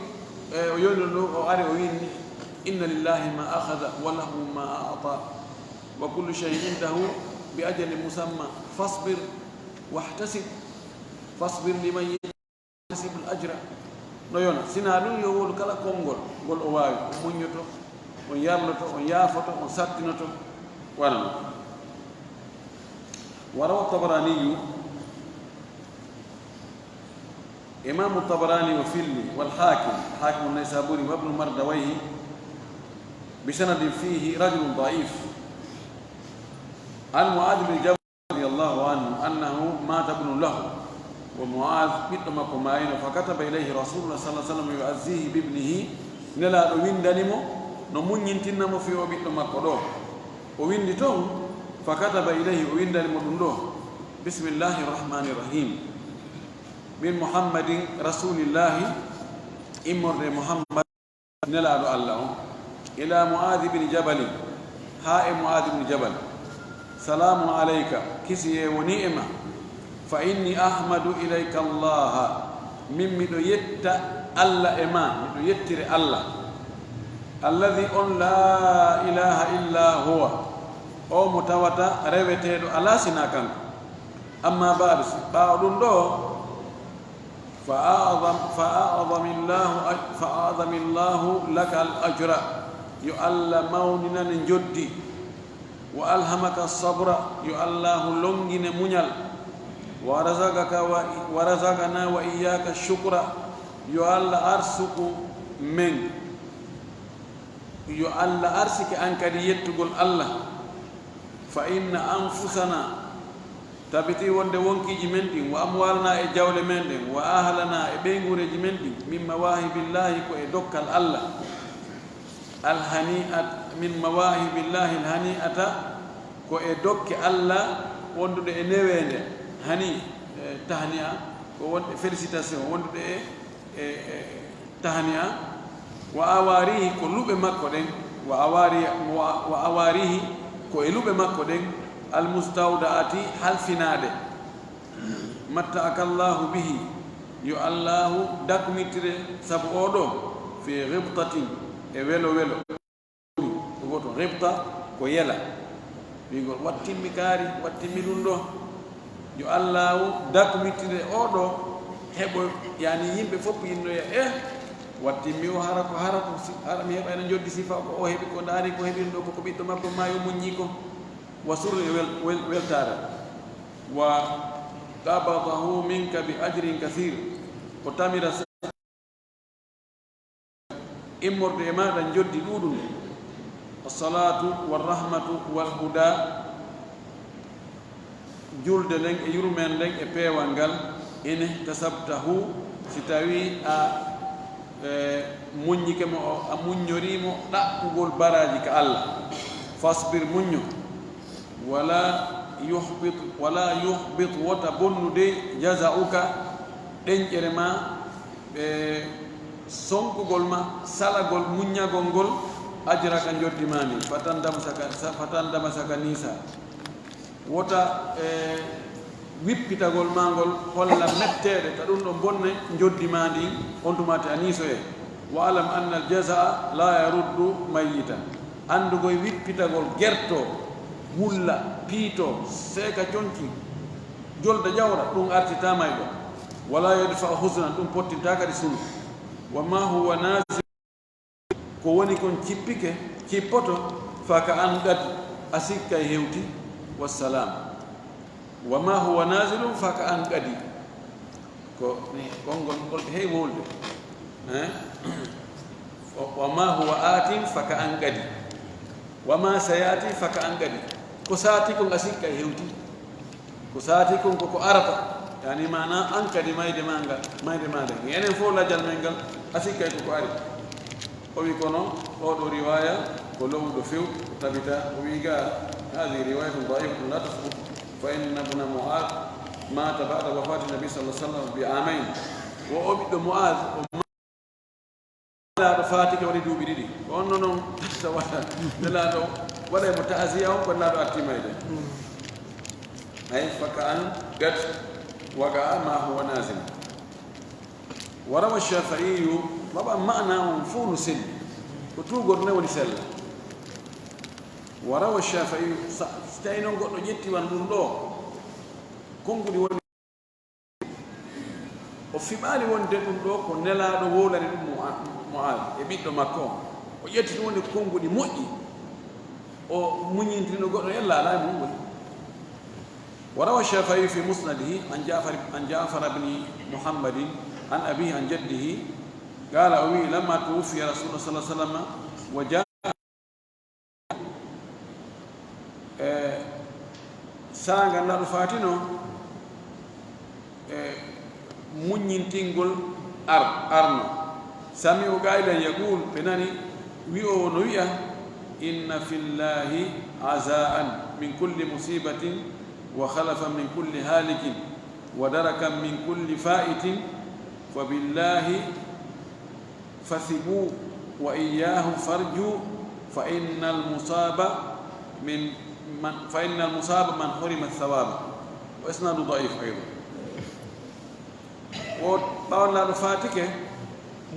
o yolno ɗo o ari o winni inna lillahi ma akhadha wa lahu ma a'ta wa kullu shay'in indahu بأجل مسمى فاصبر واحتسب فاصبر لمن يحتسب الأجر نيونا سنالون يقول كلا كونغول قول أواي مونيوتو ونيارلتو ونيافتو ونساتينتو وانا وروى الطبراني إمام الطبراني وفيلي والحاكم حاكم النيسابوري وابن مردويه بسند فيه رجل ضعيف عن معاذ بن جبل رضي الله عنه أنه مات ابن له ومعاذ بيتما كماين فكتب إليه رسول الله صلى الله عليه وسلم يعزيه بابنه نلا وين دانيمو نمون ينتنمو في بيتما كدو وين ديتون فكتب إليه وين دانيمو دندو بسم الله الرحمن الرحيم من محمد رسول الله إمر محمد نلا الله إلى معاذ بن جبل هاء معاذ بن جبل سلام عليك كسي ونعمة فإني أحمد إليك الله من مدو يت الله إما مدو يتر الله الذي أن لا إله إلا هو أو متوتا ريبتيد على سناكن أما بعد دو فأعظم الله لك الأجر يؤلموننا نجدي وألهمك الصبر يؤلاه لونجن منيل ورزقنا وإياك الشكر يؤل أرسك من يؤل أرسك أنك ليتقول الله فإن أنفسنا تبتي وند وونكي جمنتي وأموالنا إجاول مندي وأهلنا إبينغور جمنتي من مواهب الله كو الله الهنيئة من مواهب الله الهنيئة كو إدوك الله وندو دي نوين هني تهنئة وند فيليسيتاسيون وندو دي تهنئة وأواريه كو لوب مكو دين وأواريه كو لوب مكو دين المستودعات حل فنادي متعك الله به يو الله دكمتر سبودو في غبطة ويلو غبطة كو يلا بيقول واتمي كاري واتمي لندو يو الله دكمتر أودو هبو يعني يمبي فوب ينو يا واتمي وحركو حرم يبقى نجود سيفا كو هبي كو داري كو هبي ندو كو بيتو مكو ما يمنيكو وسر ويلتارا وقبضه منك بأجر كثير وتمر إمر ديما رنجد دودن الصلاة والرحمة والهدى جلد لنك يرمن لنك إبيوانغال إن احتسبته ستاوي منيك منيريمو لا تقول براجك الله فاصبر منيو ولا يحبط وتبن دي جزاؤك دنجرما sonko golma sala gol munya gongol ajra kan joddi mani fatanda masaka nisa wota wippita gol mangol holla mettede ka dum do bonne joddi mani on tumati aniso e wa alam anna al jazaa la yaruddu mayitan andu goy wippita gol gerto wulla piito seka conki jolda jawra dum artitama e wala yadfa huznan dum pottinta kadi sunu وما هو نازل كوني كون تشيبيكه تشيبوتو فكا انغد اسيكا هيوتي والسلام وما هو نازل فكا انغدي كو كونغون كول هي وولد وما هو آت فكا انغدي وما سياتي فكا انغدي كو ساتي كون اسيكا هيوتي كو ساتي كون كو ارتا يعني معنى انكدي مايدي مانغا مايدي ماده يعني فولا جال منغال asika ko ari o wi kono o do riwaya ko law do few tabita o wi ga hadi riwaya dhaif la tasbut fa inna ibn mu'adh mata ba'da wafati nabi sallallahu alaihi wasallam bi amain wa obido mu'adh la do fatike wadi dubi didi on non tawata la do wala mutaaziya ko la do atimayde ay fakan gat waga ma huwa nazil وروى الشافعي طبعا معنى فول سن وتوغر نولي سله وروى الشافعي ستاينون قد جتي وندو كونغودي وني وفي بالي وندو كون نلا دو وولani dum Mu'adh e biddo makko o yetti wonde kongudi moƴƴi o muñintino goddo yalla ala mum woni وروى الشافعي في مسنده عن جعفر بن محمد عن أبيه عن جده قال أوي لما توفي رسول الله صلى الله عليه وسلم وجاء سانغ نالو فاتينو muñintingol arno sami o gaydan yaqul benani wi'o no wi'a inna fillahi azaan min kulli musibatin wa khalafan min kulli halikin wa darakan min kulli fa'itin fa billahi fathibu wa iyyahu farju fa innal musaba man hurima ath-thawab wa isnadu da'if aydan o bawla do fatike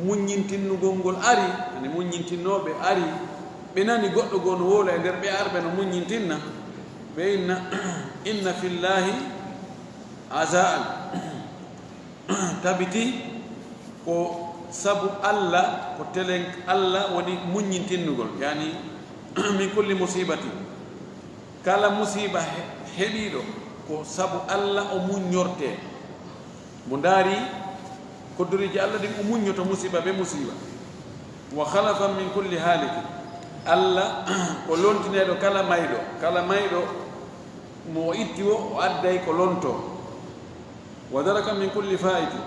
muñintinnugol ngol ari ani muñintinobe ari be nani goddo gono wola e der be arbe no muñintinna be inna fillahi azaan tabiti ko sabu Allah ko telen Allah woni muñintinnugol yani min kulli musibati kala musiba hebido ko sabu Allah o muñorte mo ndaari koddoriji Allah ɗin o muññoto musiba be musiba wa khalafa min kulli haliki Allah o lontineɗo kala mayɗo mo itti o adday ko lonto wa daraka min kulli faiti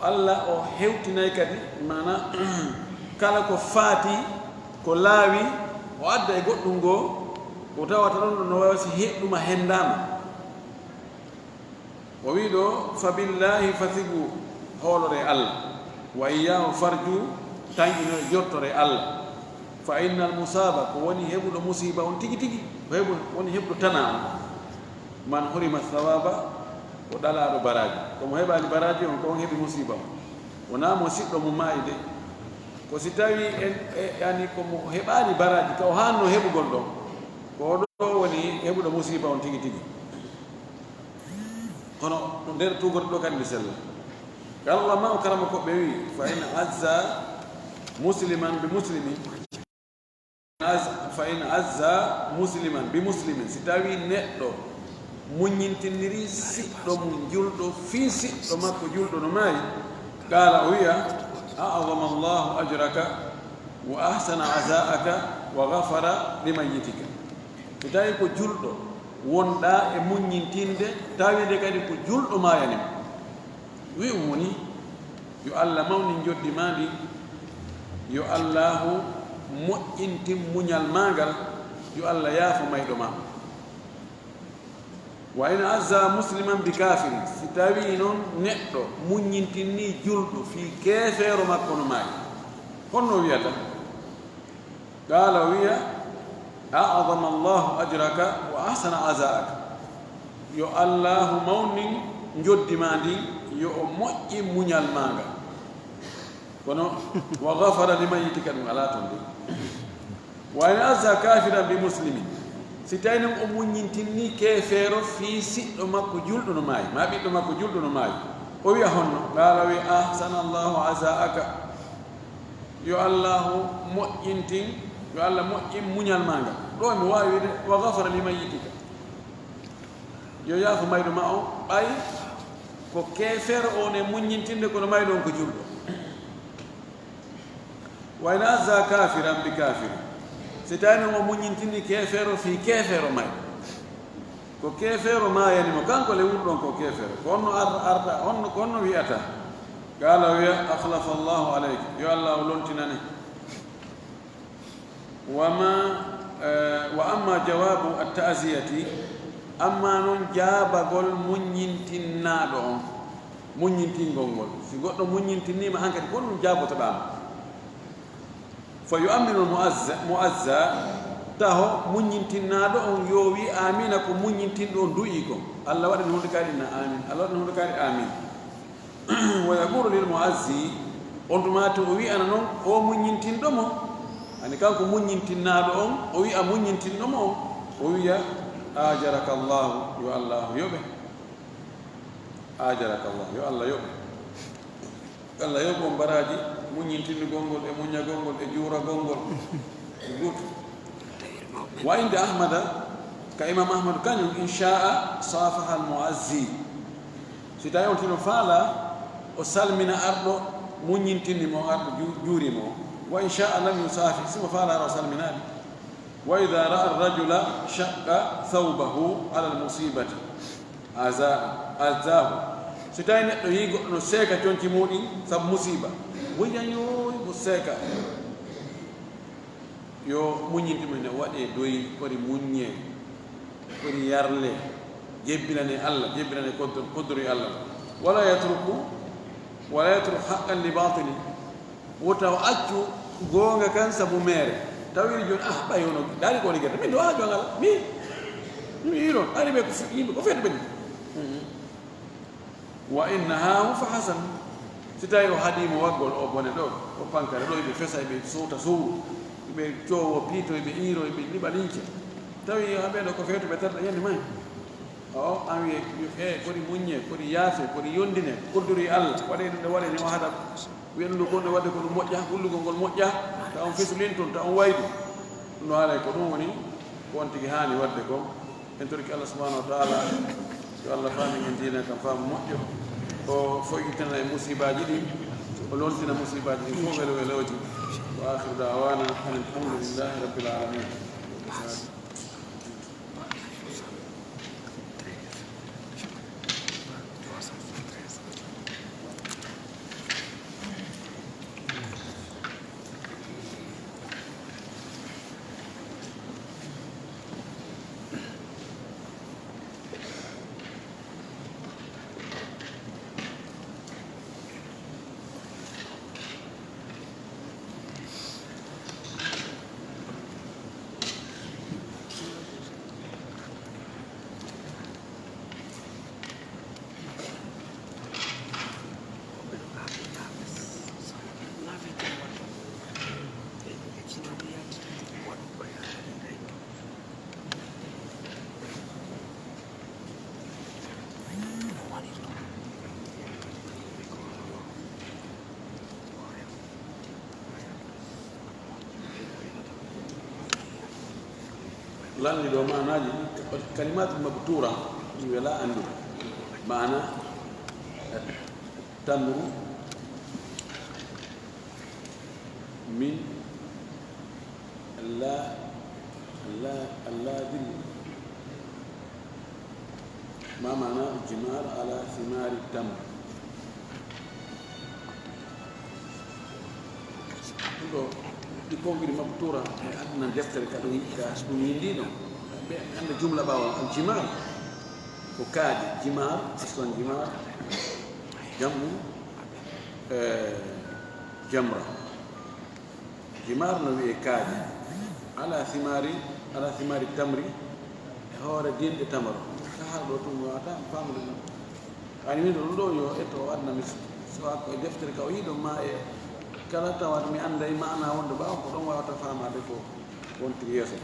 Allah o hewtinay kadi mana kala ko faati ko laawi o adday goɗɗum ngoo o tawata ɗon no wawsi heɗɗuma hendama o wi ɗo fa billahi fathigu hoolore Allah wa iyyahu farju tañƴino jottore Allah fa innal musaba ko woni heɓuɗo musiba on tigi tigi woni heɓuɗo tana on man hurima thawaba ko ɗalaɗo baraji komo heɓali baraji on ko on heɓi musiba on wona mo siɗɗo mo maayi de ko si tawi yani komo heɓali baraji ka o hanno heɓugol ɗon ko ɗo woni heɓuɗo musiba on tigi tigi kono nder tugorɗo ɗo kadi mi sella Allah ma o karama koɓe wi fa in azza musliman bi muslimin fa in azza musliman bi muslimin si tawi neɗɗo muñintiniri siɗɗo mum julɗo fi siɗɗo makko julɗo no maayi qala o wiya a'zama Allahu ajraka wa ahsana azaaka wa ghafara limayyitika si tawi ko julɗo wonɗa e muññintinde tawide kadi ko julɗo mayani wi woni yo Allah mawni joddi maɗi yo Allahu moƴƴintin muñal magal yo Allah yaafo mayɗo ma wa in azza musliman bi kafirin si tawi noon neɗɗo muññintinni julɗo fi keefeero makko no maayi honno wiyata qala wiya a'zama Allahu ajraka wa ahsana azaaka yo Allahu mawnin joddima ndi yo o moƴƴi muñal maga kono wa ghafara limayyitika ɗum ala ton ndi wa in azza kafiran bi muslimin si tawi noon o muññintinni keefeero fi siɗɗo makko julɗo no maayi ma ɓiɗɗo makko julɗo no maayi o wiya honno qala wi ahsana Allahu azaaka yo Allahu moƴƴintin yo Allah moƴƴin muñal maga ɗo mi wawi wide wa ghafara limayyitika yo yaafo mayɗo ma o ɓay ko keefeero on e muññintinde kono mayɗo on ko julɗo wa in azza kafiran bi kafiri si tawi noon o muññintinni keefeero fi keefeero mayɗo ko keefeero mayanimo kanko le wurɗon ko keefeero ko honno arta honno ko honno wiyata qala wiya akhlafa Allahu alayka yo Allah o lontinane wa amma jawabu at-ta'ziyati amma non jaabagol muññintinnaɗo on muññintingol ngol si goɗɗo muññintinnima hankadi ko ɗum jaabotoɗama fa yu'minu mu'azza taho muññintinnaɗo on yo wi amina ko muññintinɗo on du'i ko Allah waɗani hunde kadi na amin Allah waɗani hunde kadi amin wa yaqulu lil mu'azzi on tumati o wi'ana noon o muññintinɗo mo ani kanko muññintinnaɗo on o wi'a muññintinnomo on o wiya ajaraka llahu yo allahu yoɓe ajaraka llah yo allah yoɓe allah yoɓ on mbaraji muññintinnugol ngol e muñagol ngol e juuragol ngol goto wa inde ahmada ka imam ahmadu kañum inchaa safaha al muazzi si tawi on tino faala o salmina arɗo muññintinnimo arɗo juurimo wa inchaa lam yusafi simo faalaara o salminaani wa ida ra'a arrajula shaqqa thawbahu ala almusibati azahu si tawi neɗɗo yi goɗɗo no seeka conci muɗum sabu musiba woyayoy mo seeka yo muññintimo ne waɗe doyi kodi muññe kodi yarle jebbinane allah jebbinane koddori allah wala yatruku haqqan li batili wota o accu goonga kan sabu meere tawiri joni ɓay ono daari ko liggata min do ha jongal mi yino ari ɓe yimɓe ko feeto ɓenni wa innahahu fa hasan si tawi o haɗimo waggol o bone ɗo o pankare ɗo eɓe fesa eɓe suuta suuru eɓe coowo piito eɓe iiro eɓe liɓa lince tawi haɓeɗo ko feeto ɓe tarɗa yande may o an wiye e kodi muññe kodi yaafe kodi yondine koddori allah waɗe ɗum nde waɗe ni o haɗat wiya ɗum ɗo gonɗo wadde ko ɗum moƴƴa hullugol ngol moƴƴa ta on fesulin toon ta on waydu ɗum no haalay ko ɗum woni ko on tigi haani wadde ko en torki allah subahanahu wa taala yo allah faami en diina kam faamu moƴƴo o foyitana e musibaji ɗi o loltina musibaji ɗi fof welo welooji wa akhiru dawana alhamdulillahi rabbil alamin lanni ɗo manaji kalimatu mabtura ɗi wela anndi mana tamru min alladil ma mana jimar ala thimari tamr ɗo ɗi konngiri mabtura e adna deftere ka ɗum ɗum yinndino ɓe annda jumla ɓawa al jimar ko kaaje jimar aslan jimar jamɗum jamra jimar no wiye kaaje ala thimari tamri e hoore dinɗe tamaro ka haala ɗo tum wawata famde ɗum ani min ɗum ɗo yo etto o adna mi sowa ko e deftere ka o yiiɗo ma e kala tawat mi annda e mana wonde ɓawa ko ɗon wawata famade ko wontiri yeeso